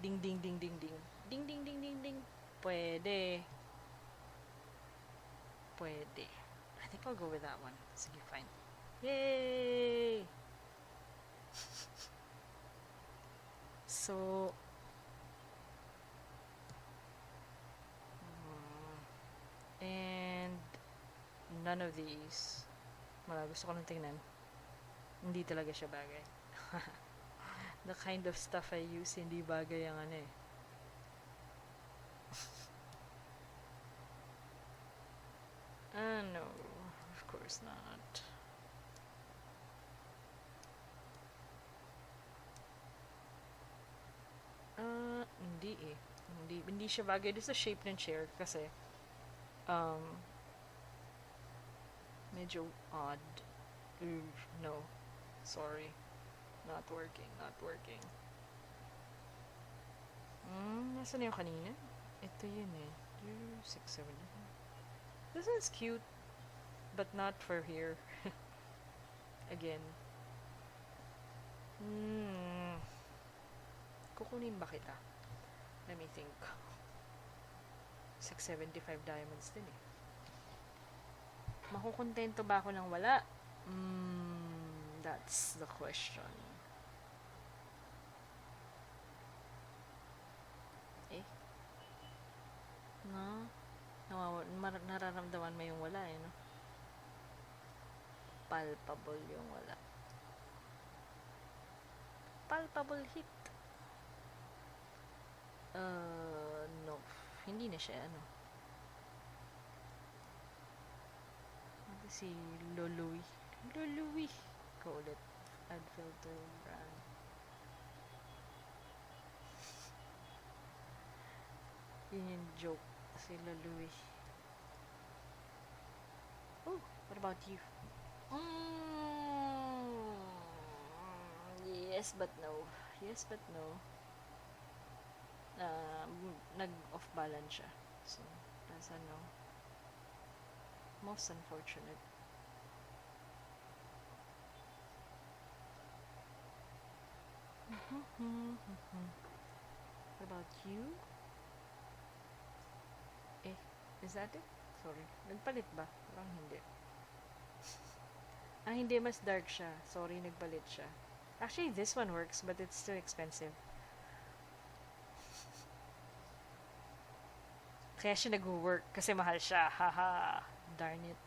Ding ding ding ding ding. Ding ding ding ding ding. Pwede. Pwede. I think I'll go with that one. Sige, fine. Yay! So, and none of these. Wala, gusto ko nang tingnan. Hindi talaga siya bagay. The kind of stuff I use, hindi bagay ang ano eh. No, of course not. Hindi eh. Hindi siya bagay doon sa shape ng chair kasi um, medyo odd. No. Sorry. Not working, not working. Nasaan yung kanina? Ito yun eh. 6, 7. This one's cute, but not for here. Again. Kukunin ba kita? Let me think. 675 diamonds din eh. Makukontento ba ako nang wala? That's the question. Eh? No? Nararamdaman mo yung wala eh, no? Palpable yung wala. Palpable hit. No. Hindi na siya, ano. Ano si Lului? Lului! Ko ulit. Add filter brand. Yun yung joke. Si Lului. Oh, what about you? Yes, but no. Yes, but no. Nag-off balance siya. So, that's a no. Most unfortunate. What about you? Is that it? Sorry. Nagpalit ba? Parang hindi. Hindi. Mas dark siya. Sorry, nagpalit siya. Actually, this one works, but it's too expensive. Kaya siya nag-work kasi mahal siya. Haha. Darn it.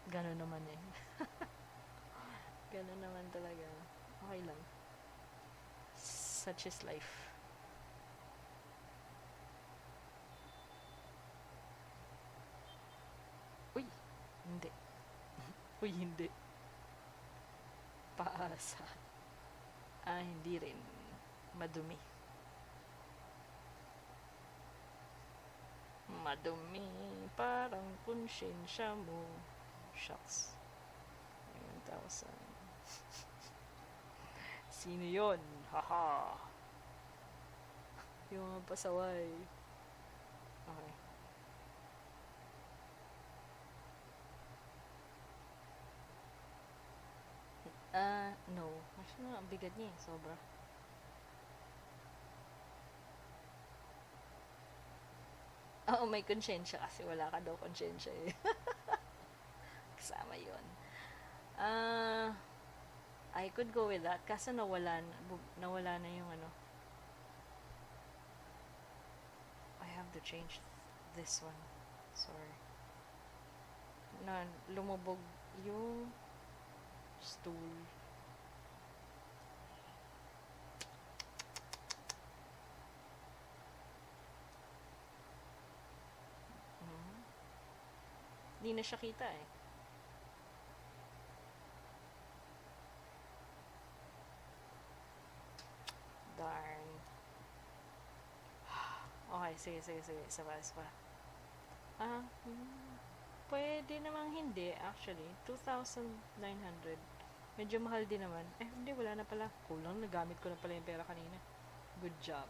Ganon naman eh. Ganon naman talaga. Okay lang. Such is life. Uy! Hindi. Uy, hindi. Paasa. Hindi rin. Madumi. Madumi. Parang konsyensya mo. Shucks. 1,000. Sino yun? Haha. Yung mga pasaway. Okay. No. Actually, ang bigat niya eh. Sobra. Oo, may konsyensya kasi wala ka daw konsyensya eh. Kasama yun. I could go with that. Kaso nawala na yung ano. I have to change this one. Sorry. Lumubog yung stool. hindi na siya kita eh. Darn. Okay, sige, sige, sige. Isa pa, isa pa. Pwede namang hindi, actually. 2,900. Medyo mahal din naman. Hindi, wala na pala. Kulang, nagamit ko na pala yung pera kanina. Good job.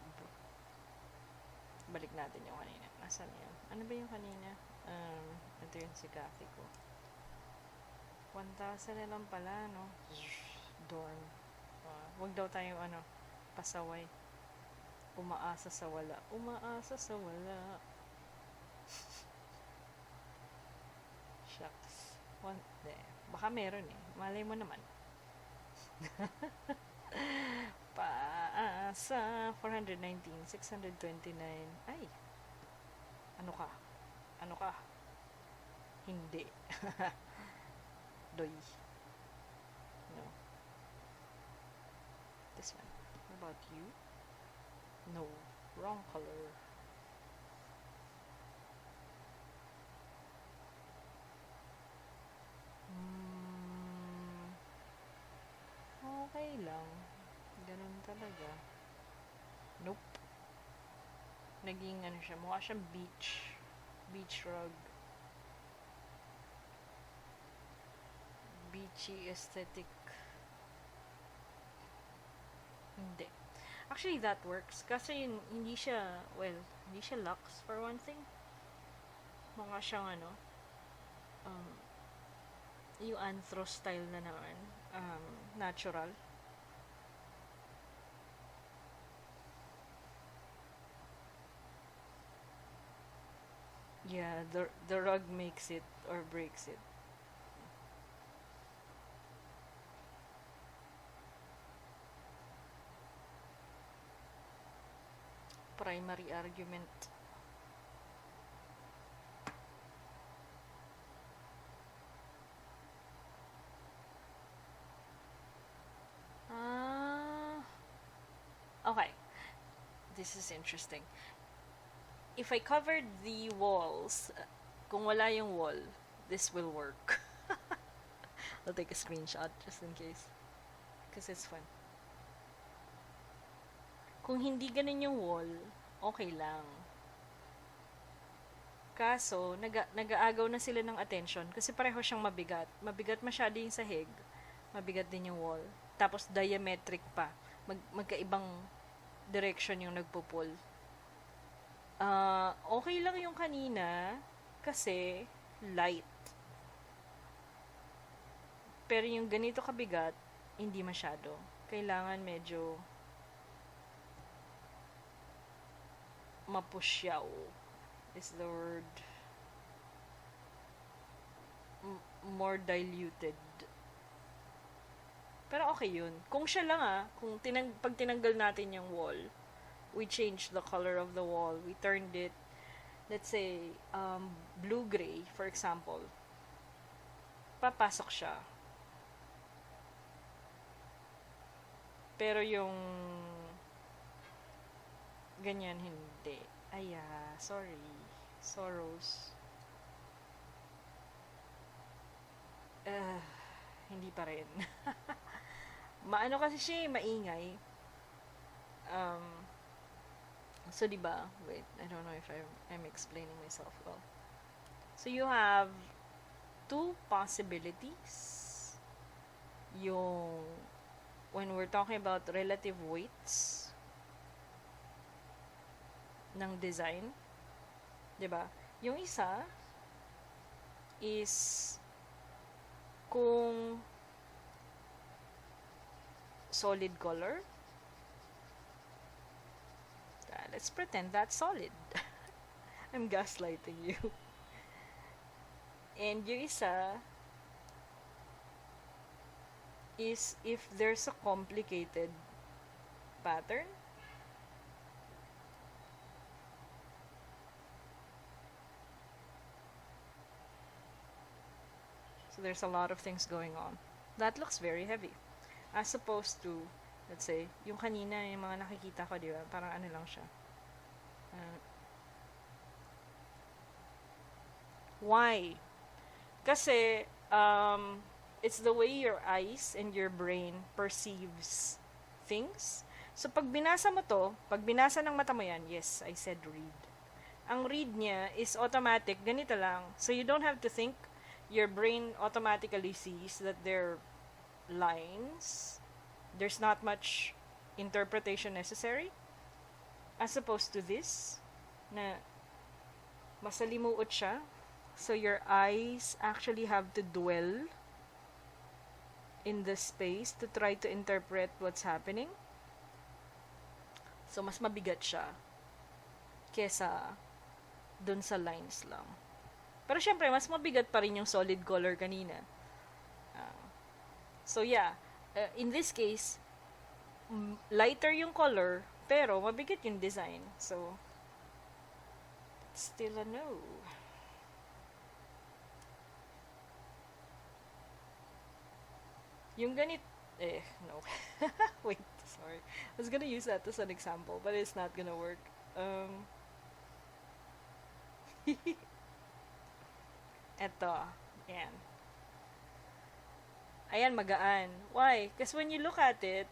Balik natin yung kanina. Nasaan yun? Ano ba yung kanina? Ito yung sikati ko. 1,000 na lang pala, no? Dorm. Wag daw tayong, pasaway. Umaasa sa wala. Umaasa sa wala. Shucks. Baka meron eh. Malay mo naman. Paasa. 419. 629. Ay. Ano ka? Ano ka? Hindi. Doy. No. This one. What about you? No. Wrong color. Okay lang. Ganun talaga. Nope. Naging siya. Mukha siyang beach. Beach rug. Beachy aesthetic. Hindi. Actually, that works. Kasi hindi siya, hindi siya luxe for one thing. Mukha siyang yung anthro style na naman. Natural. Yeah, the rug makes it or breaks it. Primary argument. Okay. This is interesting. If I covered the walls, kung wala yung wall, this will work. I'll take a screenshot just in case. Because it's fun. Kung hindi ganun yung wall, okay lang. Kaso, nag-aagaw na sila ng attention kasi pareho siyang mabigat. Mabigat masyado yung sahig. Mabigat din yung wall. Tapos diametric pa. Magkaibang direction yung nagpo-pull. Okay lang yung kanina kasi light. Pero yung ganito kabigat, hindi masyado. Kailangan medyo mapusyaw is the word. More diluted. Pero okay yun. Kung siya lang kung pag tinanggal natin yung wall, we changed the color of the wall, we turned it, let's say, blue-gray, for example, papasok siya. Pero yung ganyan, hindi. Sorry. Sorrows. Hindi pa rin. Maano kasi siya, maingay. So, diba? Wait, I don't know if I'm explaining myself well. So, you have two possibilities. When we're talking about relative weights ng design, diba? Yung isa is kung solid color, let's pretend that's solid. I'm gaslighting you. And yung isa is if there's a complicated pattern. So there's a lot of things going on. That looks very heavy. As opposed to, let's say, yung kanina, yung mga nakikita ko, di ba? Parang lang siya. Why? Kasi, it's the way your eyes and your brain perceives things. So, pag binasa ng mata mo yan, yes, I said read. Ang read niya is automatic, ganito lang. So, you don't have to think. Your brain automatically sees that they're lines. There's not much interpretation necessary. As opposed to this, na masalimuot siya. So, your eyes actually have to dwell in the space to try to interpret what's happening. So, mas mabigat siya kesa dun sa lines lang. Pero syempre, mas mabigat pa rin yung solid color kanina. So, yeah. In this case, lighter yung color, pero mabigat yung design. So, still a no. Yung no. Wait, sorry. I was gonna use that as an example, but it's not gonna work. Eto. Ayan. Ayan, magaan. Why? Because when you look at it,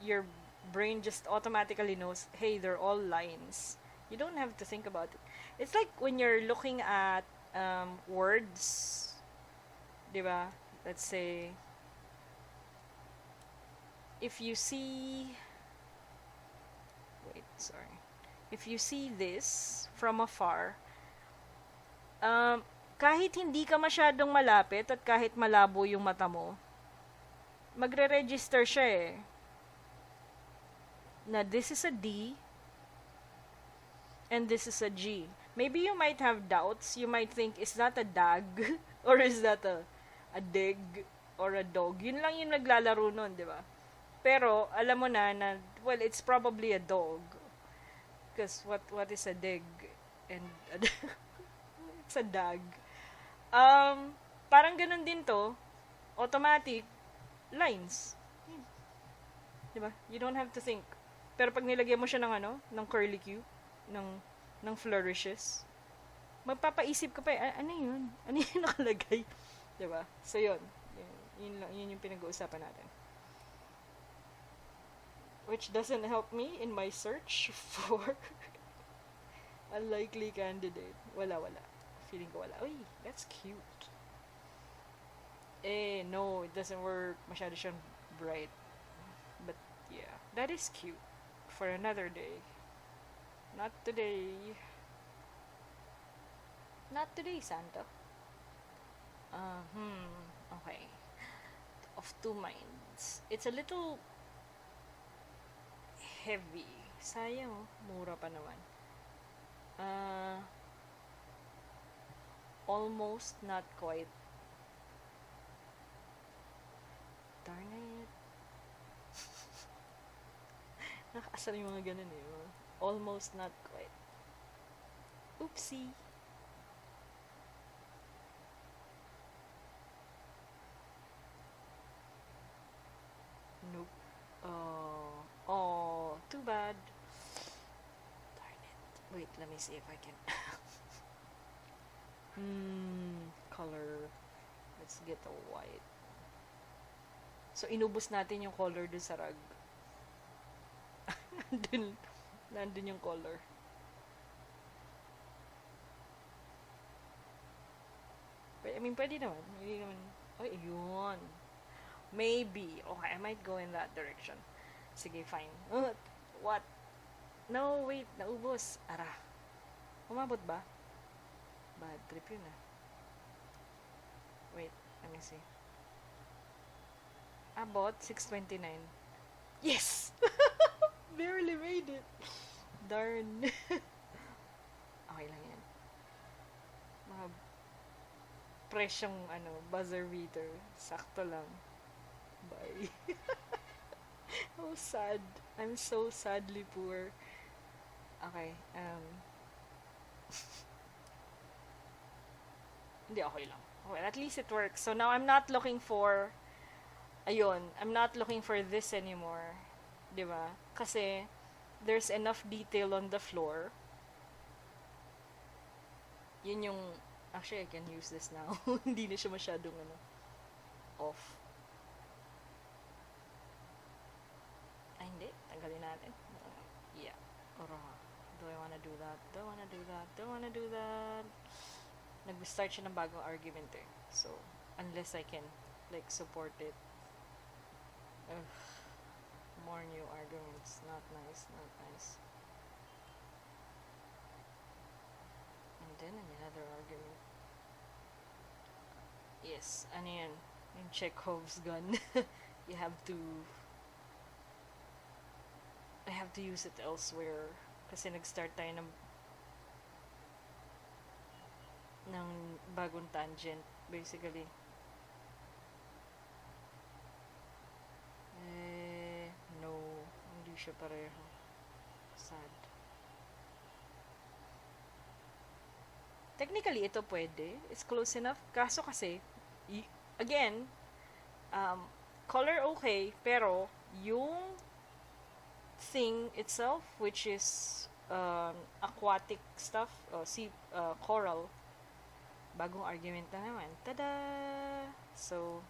your brain just automatically knows, hey, they're all lines. You don't have to think about it. It's like when you're looking at words, diba? Let's say, if you see, wait, sorry. If you see this from afar, kahit hindi ka masyadong malapit at kahit malabo yung mata mo, magre-register siya eh. Na this is a D and this is a G. Maybe you might have doubts. You might think, is that a dag? Or is that a dig? Or a dog? Yun lang yung naglalaro nun, di ba? Pero, alam mo na, well, it's probably a dog. Because what is a dig? And it's a dag. Parang ganun din to. Automatic. Lines. Diba? You don't have to think. Pero pag nilagyan mo siya ng ng curly Q, ng flourishes, magpapaisip ka pa, ano yun? Ano yung nakalagay? Diba? So, yun. Yun yung pinag-uusapan natin. Which doesn't help me in my search for a likely candidate. Wala. Feeling ko wala. Uy, that's cute. No, it doesn't work. Masyado siyang bright. But, yeah. That is cute. For another day. Not today. Not today, Santa. Okay. Of two minds. It's a little heavy. Sayang, mura pa naman. Almost, not quite. Darn it. Nakaasar yung mga ganun eh. Almost, not quite. Oopsie. Nope. Oh, too bad. Darn it. Wait, let me see if I can. Color. Let's get a white. So, inubos natin yung color dun sa rug. Nandun yung color. But, I mean, pwede naman. Oh, yun. Maybe. Okay, I might go in that direction. Sige, fine. What? No, wait. Naubos. Ara. Umabot ba? Bad trip yun ah. Wait, let me see. Abot 6:29. Yes! Barely made it. Darn. Okay lang yan. Mga presyong buzzer beater. Sakto lang. Bye. Oh, sad. I'm so sadly poor. Okay, hindi, okay lang. Well, at least it works. So now I'm not looking for I'm not looking for this anymore. Diba? Kasi there's enough detail on the floor. Yun yung Actually, I can use this now. Hindi na siya masyadong ano, off. Ay, hindi. Tanggalin natin. Yeah. Ora. Do I wanna do that? Don't wanna do that. Don't wanna do that. Nag-start siya ng bagong argument eh. So, unless I can, like, support it. Ugh. More new arguments. Not nice. Not nice. And then another argument. Yes. Ano yan? Yung Chekhov's gun. You have to... I have to use it elsewhere. Kasi nag-start tayo ng bagong tangent, basically. No. Hindi siya pareho. Sad. Technically, ito pwede. It's close enough. Kaso kasi, again, color okay, pero yung thing itself, which is aquatic stuff, sea, coral, bagong argument na naman. Tada! So,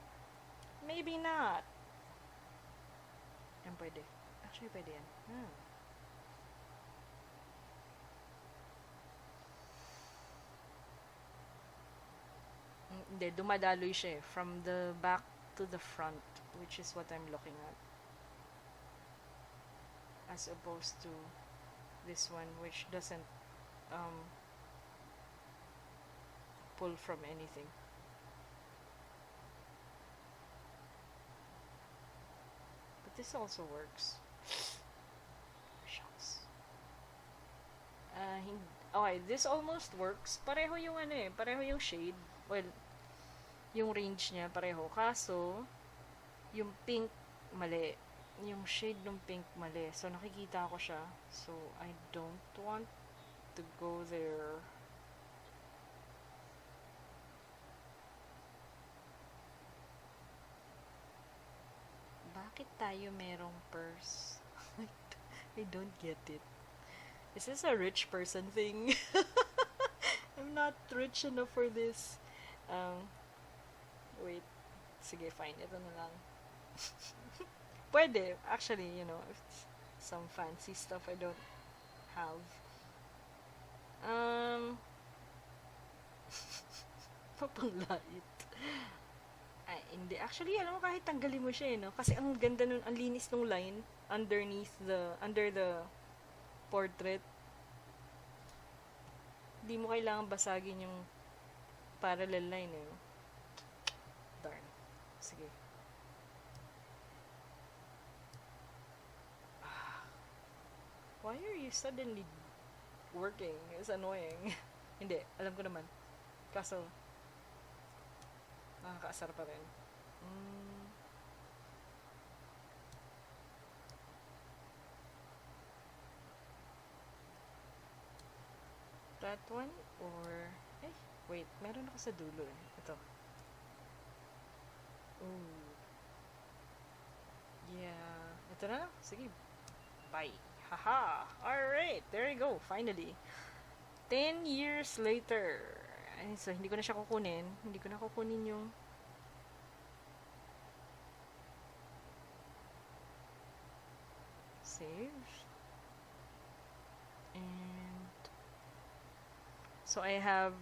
maybe not. Yan pwede. Actually, pwede yan. Hindi, dumadaloy siya eh. From the back to the front, which is what I'm looking at. As opposed to this one, which doesn't pull from anything. But this also works. Shucks. Okay, this almost works. Pareho yung ano eh, pareho yung shade. Well, yung range niya pareho. Kaso, yung pink mali. Yung shade ng pink mali. So, nakikita ko siya. So, I don't want to go there. Bakit tayo merong purse? I don't get it. Is this a rich person thing? I'm not rich enough for this. Wait. Sige, fine. Ito na lang. Pwede. Actually, you know, if it's some fancy stuff I don't have. Papanglait. Ay, hindi. Actually, alam mo, kahit tanggalin mo siya, no? Kasi ang ganda nun, ang linis nung line under the portrait. Hindi mo kailangan basagin yung parallel line, eh. Darn. Sige. Why are you suddenly working? It's annoying. Hindi, alam ko naman. Kaso, nakakaasar pa rin. That one? Or... wait. Meron ako sa dulo eh. Ito. Ooh. Yeah. Ito na lang. Sige. Bye. Haha! Alright! There you go! Finally! 10 years later. Ay, so, hindi ko na siya kukunin. Hindi ko na kukunin yung save. And so, I have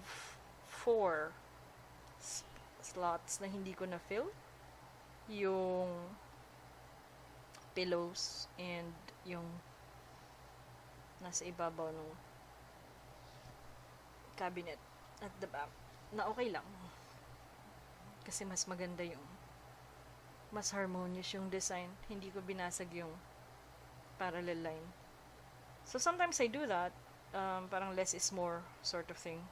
4 slots na hindi ko na fill. Yung pillows and yung nasa ibabaw ng cabinet at the back na okay lang kasi mas maganda yung mas harmonious yung design, hindi ko binasag yung parallel line. So sometimes I do that, parang less is more sort of thing.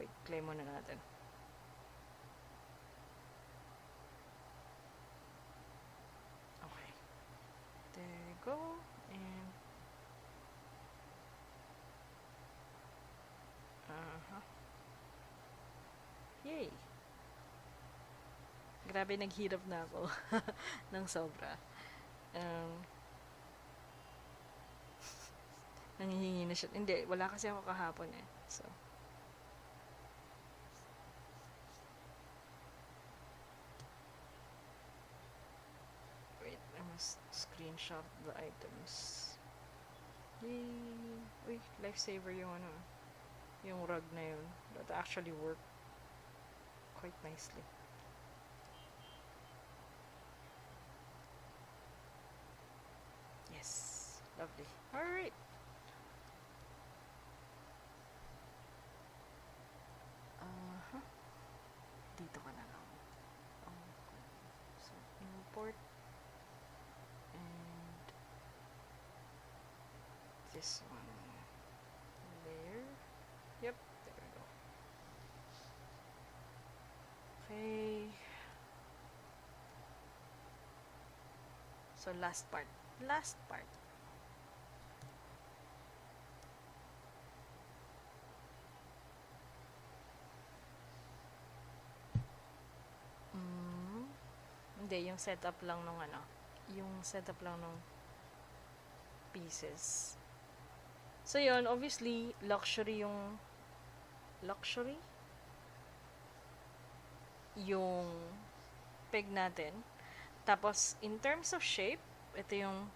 Wait, play muna natin. Okay, there you go. And yay! Grabe, naghirap na ako ng sobra. Nangihingi na siya. Hindi, wala kasi ako kahapon eh. So, screenshot the items. Yay! Uy, lifesaver yung ano, yung rug na yun. That actually worked quite nicely. Yes, lovely. Alright. Uh-huh. Dito ka na lang. Okay. So, import and this one. There. Yep, there we go. Okay. So, last part. Last part. Hindi, yung setup lang nung ano. Yung setup lang nung pieces. So, yun, obviously, luxury yung peg natin. Tapos, in terms of shape, ito yung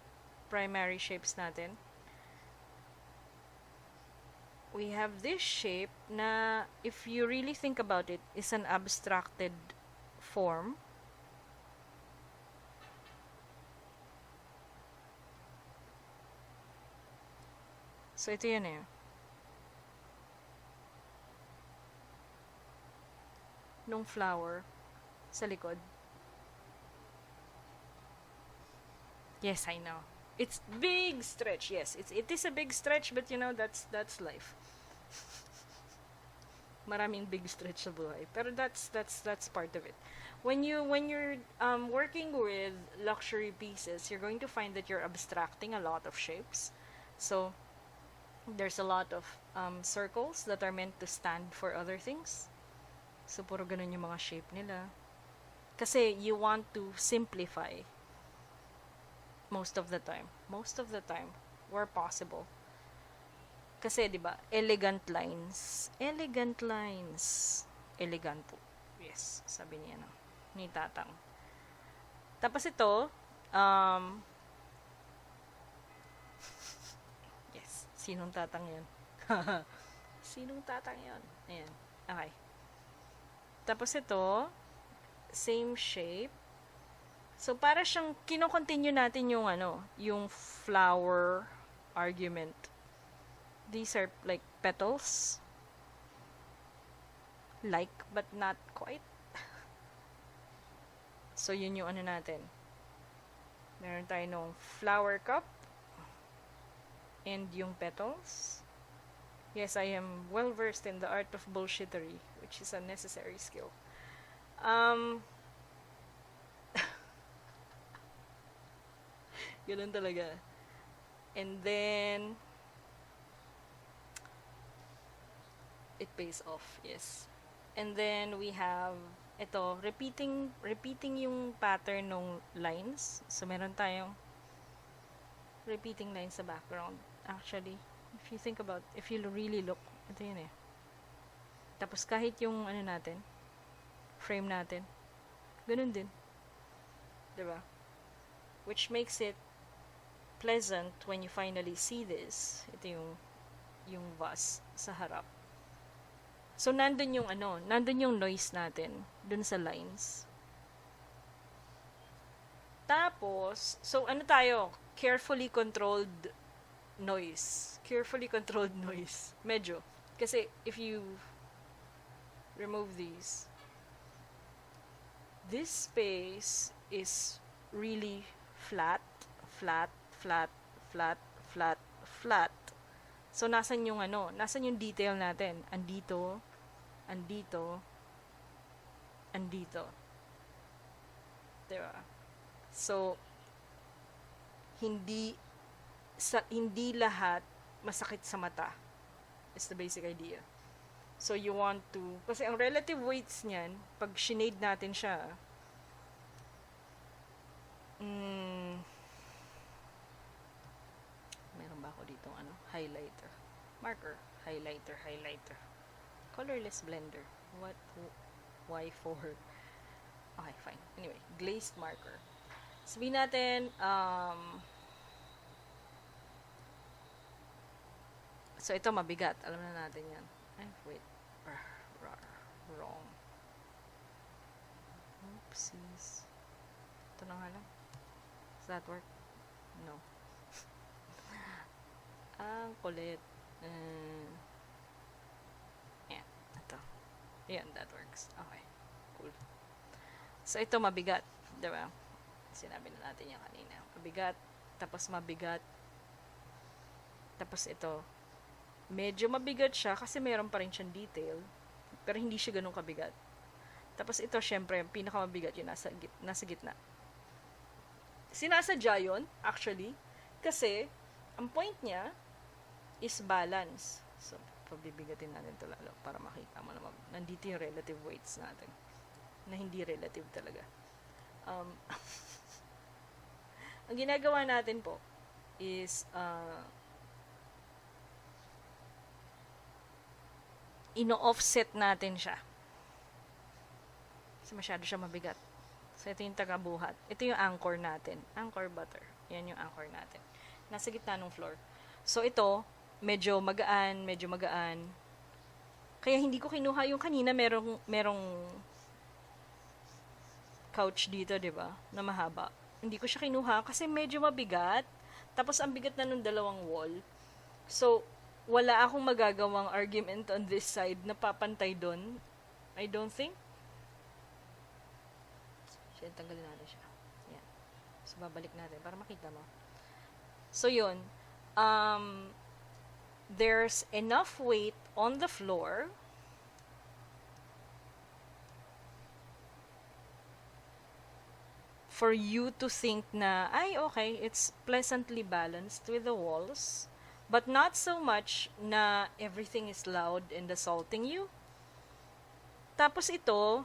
primary shapes natin. We have this shape na, if you really think about it, is an abstracted form. So, ito yun eh. Nung flower sa likod. Yes, I know. It's big stretch. Yes, it is a big stretch, but you know, that's life. Maraming big stretch sa buhay. Pero that's part of it. When you're working with luxury pieces, you're going to find that you're abstracting a lot of shapes. So, there's a lot of circles that are meant to stand for other things. So, puro ganun yung mga shape nila. Kasi, you want to simplify most of the time, where possible. Kasi, di ba, elegant lines. Elegant po. Yes, sabi niya na. Ni Tatang. Tapos ito, yes, sinong Tatang yun? Sinong Tatang yun? Ayan, okay. Tapos ito, same shape. So, para siyang, kino-continue natin yung yung flower argument. These are like petals. Like, but not quite. So, yun yung natin. Meron tayo nung flower cup. And yung petals. Yes, I am well versed in the art of bullshittery, which is a necessary skill. Ganun talaga. And then, it pays off, yes. And then, we have, ito, repeating yung pattern ng lines. So, meron tayong repeating lines sa background. Actually, if you think about, if you really look, ito yun eh. Tapos, kahit yung, natin, frame natin, ganun din. Diba? Which makes it pleasant when you finally see this. Ito yung vase sa harap. So, nandun yung noise natin dun sa lines. Tapos, so tayo? Carefully controlled noise. Medyo. Kasi, if you remove these, this space is really flat. So, nasan yung detail natin? Andito. Diba? So, hindi lahat masakit sa mata. Is the basic idea. So, you want to, kasi ang relative weights niyan, pag shinade natin siya, meron ba ako dito highlighter, marker, highlighter, colorless blender, why for, okay, fine, anyway, glazed marker. Sabihin natin, so ito mabigat. Alam na natin yan. Ay, wait. Wrong. Oopsies. Ito na nga lang. Does that work? No. Ang kulit. Yan. Ito. Yan, that works. Okay. Cool. So, ito mabigat. Diba? Sinabi na natin yan kanina. Mabigat. Tapos mabigat. Tapos ito. Medyo mabigat siya kasi meron pa rin siyang detail. Pero hindi siya ganun kabigat. Tapos ito, syempre, yung pinakamabigat yung nasa gitna. Sinasadya yun, actually. Kasi, ang point niya is balance. So, pabibigatin natin ito lalo para makita mo naman. Nandito yung relative weights natin. Na hindi relative talaga. Ang ginagawa natin po is ino-offset natin siya. Kasi masyado siya mabigat. So, ito yung tagabuhat. Ito yung anchor natin. Anchor butter. Yan yung anchor natin. Nasa gitna ng floor. So, ito, medyo magaan. Kaya hindi ko kinuha yung kanina. Merong couch dito, diba? Na mahaba. Hindi ko siya kinuha kasi medyo mabigat. Tapos, ang bigat na nung dalawang wall. So, wala akong magagawang argument on this side na papantay doon. I don't think. Siya, tanggalin natin siya. Yan. So, babalik natin para makita mo. So, yun. There's enough weight on the floor for you to think na, ay, okay, it's pleasantly balanced with the walls. But not so much na everything is loud and assaulting you. Tapos ito,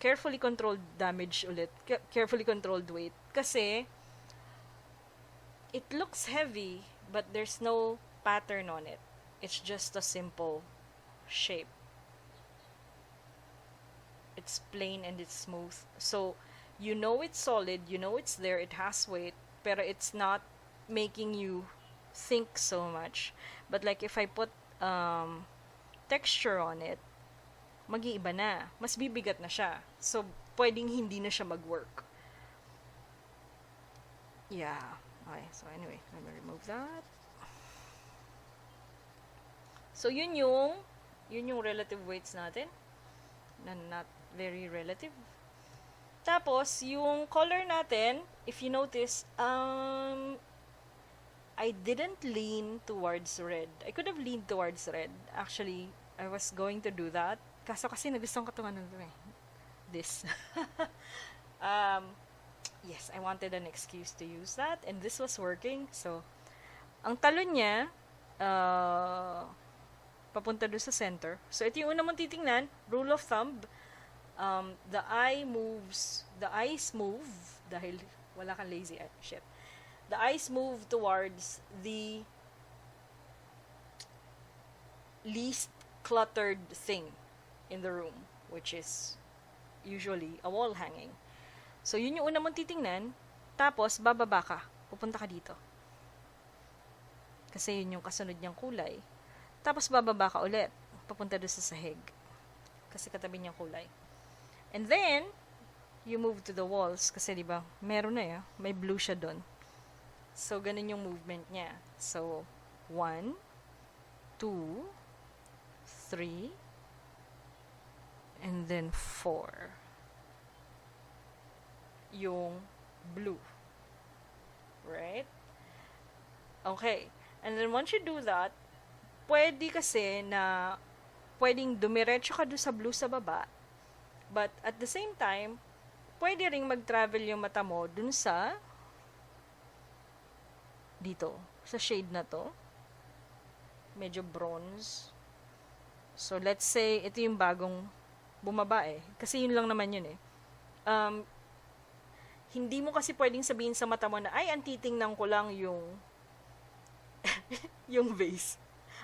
carefully controlled damage ulit. Carefully controlled weight. Kasi, it looks heavy, but there's no pattern on it. It's just a simple shape. It's plain and it's smooth. So, you know it's solid, you know it's there, it has weight, pero it's not making you think so much. But like if I put texture on it, mag-iiba na. Mas bibigat na siya. So, pwedeng hindi na siya mag-work. Yeah. Okay, so anyway, let me remove that. So, yun yung relative weights natin. Not very relative. Tapos, yung color natin, if you notice, I didn't lean towards red. I could have leaned towards red. Actually, I was going to do that. Kaso kasi nagustuhan ko itong ano this. Yes, I wanted an excuse to use that. And this was working. So, ang talon niya, papunta doon sa center. So, ito yung una mong titingnan. Rule of thumb. The eyes move, dahil wala kang lazy eye. Shit. The eyes move towards the least cluttered thing in the room, which is usually a wall hanging. So, yun yung una mong titingnan, tapos bababa ka, pupunta ka dito. Kasi yun yung kasunod niyang kulay. Tapos bababa ka ulit, papunta doon sa sahig. Kasi katabi niyang kulay. And then, you move to the walls, kasi diba, meron na may blue siya doon. So, ganun yung movement niya. So, 1, 2, 3, and then 4. Yung blue. Right? Okay. And then, once you do that, pwede kasi na pwedeng dumiretso ka doon sa blue sa baba. But, at the same time, pwede ring mag-travel yung mata mo dun sa dito, sa shade na to. Medyo bronze. So, let's say, ito yung bagong bumaba Kasi yun lang naman yun Hindi mo kasi pwedeng sabihin sa mata mo na, ay, ang titingnan ko lang yung yung vase.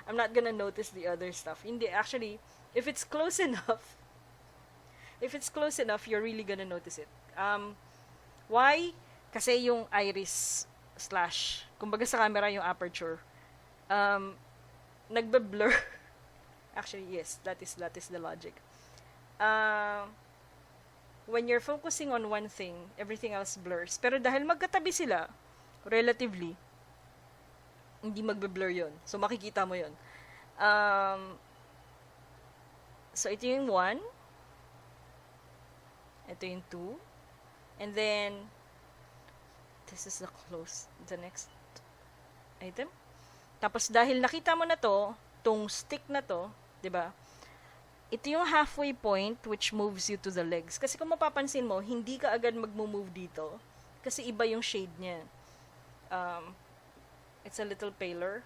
I'm not gonna notice the other stuff. Hindi, actually, if it's close enough, you're really gonna notice it. Why Kasi yung iris slash, kumbaga sa camera yung aperture, um, nagbe-blur. Actually, yes, that is the logic. Uh, when you're focusing on one thing, everything else blurs. Pero dahil magkatabi sila, relatively, hindi magbe-blur yun. So, makikita mo yun. Um, so, ito yung 1. Ito yung 2. And then, this is the next item. Tapos, dahil nakita mo na to, tong stick na to, 'di ba? Ito yung halfway point which moves you to the legs. Kasi kung mapapansin mo, hindi ka agad magmo-move dito kasi iba yung shade niya. It's a little paler.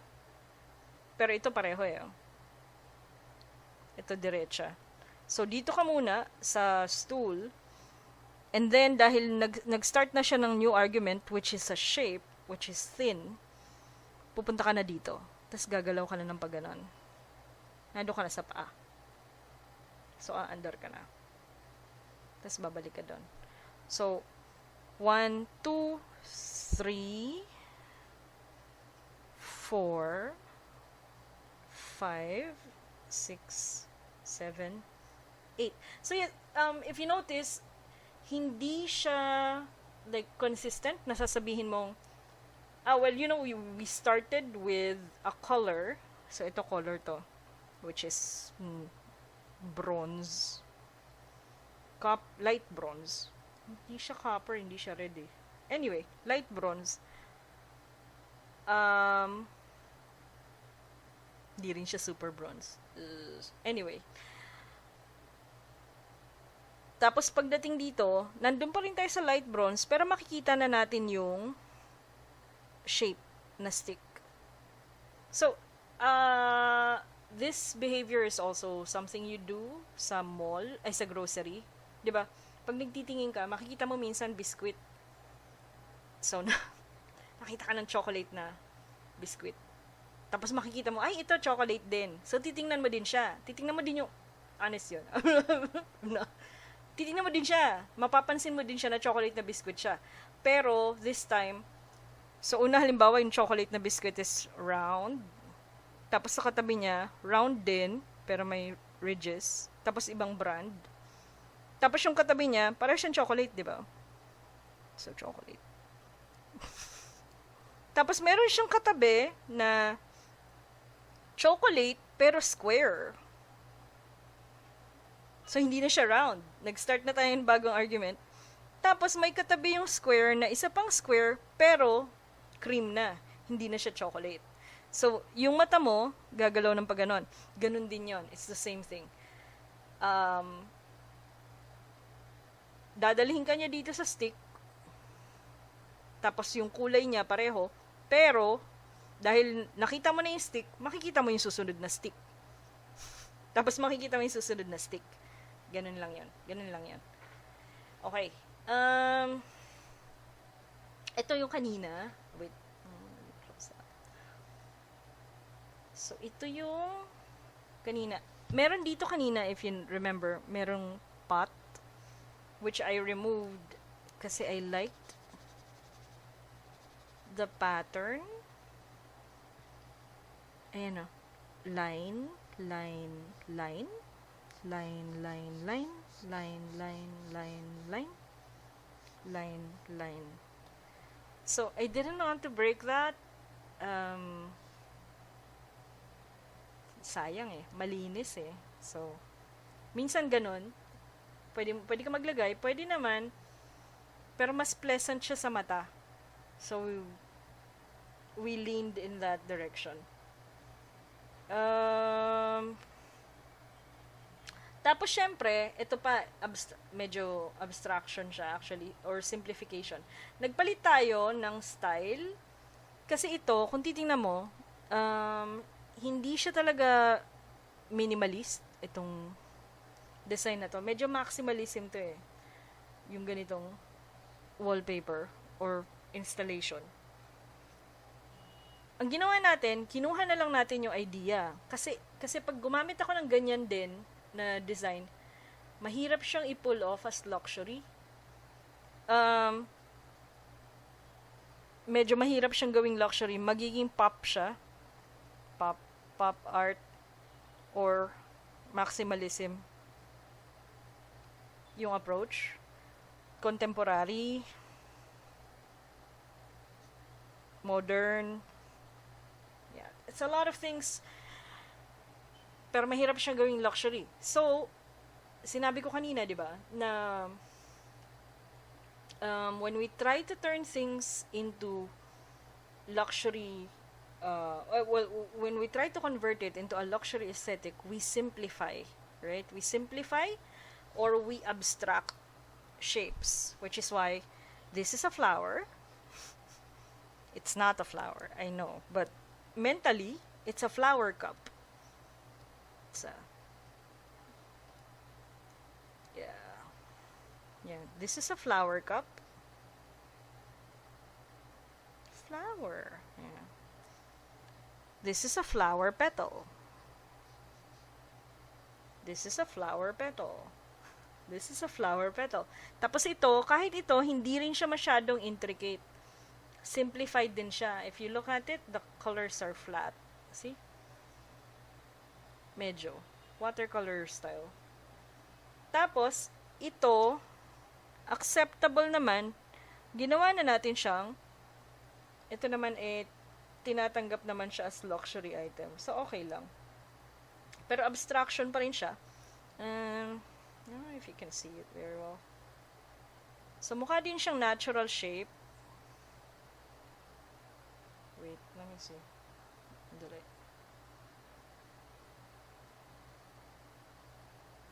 Pero ito pareho eh. Ito diretsa. So dito ka muna sa stool, and then dahil nag-start na siya ng new argument which is a shape, which is thin, pupunta ka na dito. Tapos gagalaw ka na ng pagganon. Nando ka na sa paa. So, aandar ka na. Tapos, babalik ka doon. So, 1, 2, 3, 4, 5, 6, 7, 8. So, if you notice, hindi siya like consistent. Nasasabihin mong, well, we started with a color. So, ito color to. Which is bronze. Light bronze. Hindi siya copper, hindi siya red eh. Anyway, light bronze. Hindi rin siya super bronze. Anyway. Tapos pagdating dito, nandun pa rin tayo sa light bronze, pero makikita na natin yung shape na stick. So, this behavior is also something you do sa mall, ay sa grocery. 'Di ba? Pag nagtitingin ka, makikita mo minsan biscuit. So, nakita ka ng chocolate na biscuit. Tapos makikita mo, ay, ito chocolate din. So, titingnan mo din siya. Titingnan mo din yung, honest yun. No. Titingnan mo din siya. Mapapansin mo din siya na chocolate na biscuit siya. Pero, this time, so una halimbawa yung chocolate na biscuit is round. Tapos sa katabi niya, round din, pero may ridges. Tapos ibang brand. Tapos yung katabi niya, parang siyang chocolate, di ba? So, chocolate. Tapos meron siyang katabi na chocolate, pero square. So, hindi na siya round. Nag-start na tayo ng bagong argument. Tapos may katabi yung square na isa pang square, pero cream na. Hindi na siya chocolate. So, yung mata mo, gagalaw ng pagganon. Ganon din yon. It's the same thing. Dadalhin ka niya dito sa stick. Tapos yung kulay niya pareho. Pero, dahil nakita mo na yung stick, makikita mo yung susunod na stick. Tapos makikita mo yung susunod na stick. Ganon lang yan. Ganon lang yan. Okay. Ito yung kanina. Wait. So, ito yung kanina. Meron dito kanina, if you remember, merong pot, which I removed kasi I liked the pattern. Ayan o. Line, line, line, line, line, line, line, line, line, line, line, line. So, I didn't want to break that. Sayang eh. Malinis eh. So, minsan ganun. Pwede ka maglagay. Pwede naman. Pero mas pleasant siya sa mata. So, we leaned in that direction. Tapos, syempre, ito pa, medyo abstraction siya actually, or simplification. Nagpalit tayo ng style. Kasi ito, kung titingnan mo, hindi siya talaga minimalist, itong design na to. Medyo maximalism to eh. Yung ganitong wallpaper or installation. Ang ginawa natin, kinuha na lang natin yung idea. Kasi pag gumamit ako ng ganyan din na design, mahirap siyang i-pull off as luxury. medyo mahirap siyang gawing luxury. Magiging pop siya. Pop, pop art or maximalism yung approach. Contemporary, modern. Yeah, it's a lot of things. Pero mahirap siyang gawing luxury. So, sinabi ko kanina, di ba, na when we try to turn things into luxury, when we try to convert it into a luxury aesthetic, we simplify, right? We simplify or we abstract shapes, which is why this is a flower. It's not a flower, I know, but mentally, it's a flower cup. It's a, yeah, this is a flower cup. Flower, yeah. This is a flower petal. This is a flower petal. This is a flower petal. Tapos ito, kahit ito, hindi rin siya masyadong intricate. Simplified din siya. If you look at it, the colors are flat. See? Medyo. Watercolor style. Tapos, ito, acceptable naman, ginawa na natin siyang, ito naman tinatanggap naman siya as luxury item. So, okay lang. Pero abstraction pa rin siya. I don't know if you can see it very well. So, mukha din siyang natural shape. Wait, let me see. Dali.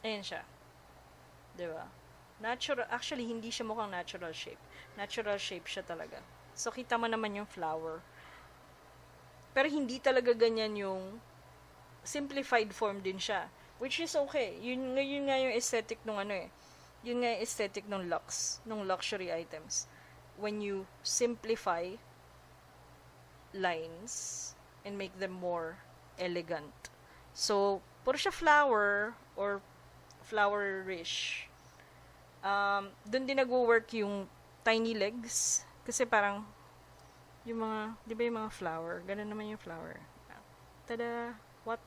Ayan siya. Diba? Natural, actually, hindi siya mukhang natural shape. Natural shape siya talaga. So, kita mo naman yung flower. Pero hindi talaga ganyan yung simplified form din siya. Which is okay. Yun nga yung aesthetic nung Yun nga yung aesthetic nung nung luxury items. When you simplify lines and make them more elegant. So, puro siya flower or flowerish. Doon din nag-work yung tiny legs. Kasi parang, yung mga, di ba yung mga flower? Ganun naman yung flower. Tada! What?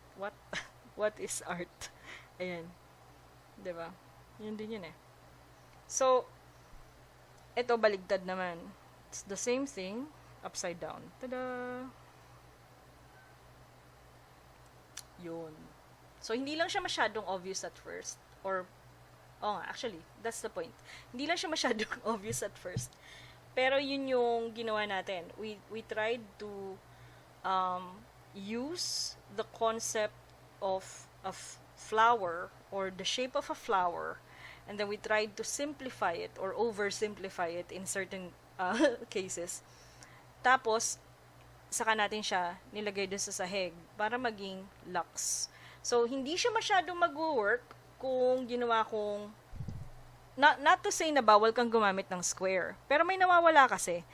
What is art? Ayan. Di ba? Yun din yun eh. So, eto baligtad naman. It's the same thing, upside down. Tada! Yun. So, hindi lang siya masyadong obvious at first. Or, actually, that's the point. Hindi lang siya masyadong obvious at first. Pero yun yung ginawa natin. We tried to use the concept of a flower or the shape of a flower, and then we tried to simplify it or oversimplify it in certain cases. Tapos, saka natin siya nilagay doon sa sahig para maging lux. So, hindi siya masyadong mag-work kung ginawa kong not to say na bawal kang gumamit ng square. Pero may nawawala kasi.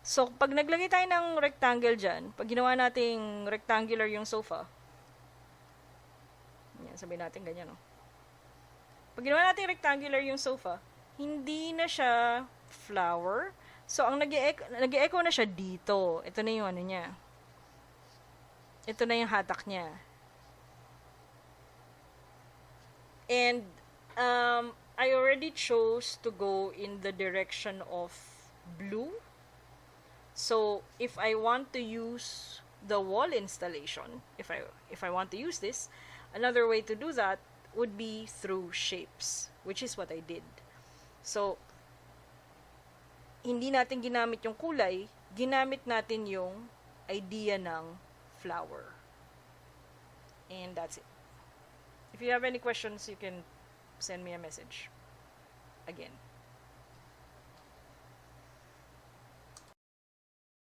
So, pag naglagay tayo ng rectangle dyan, pag ginawa nating rectangular yung sofa, yan, sabihin natin ganyan, no? Pag ginawa natin rectangular yung sofa, hindi na siya flower. So, ang nag-e-echo na siya dito. Ito na yung ano niya. Ito na yung hatak niya. And, I already chose to go in the direction of blue. So, if I want to use the wall installation, if I want to use this, another way to do that would be through shapes, which is what I did. So, hindi natin ginamit yung kulay, ginamit natin yung idea ng flower. And that's it. If you have any questions, you can send me a message. Again.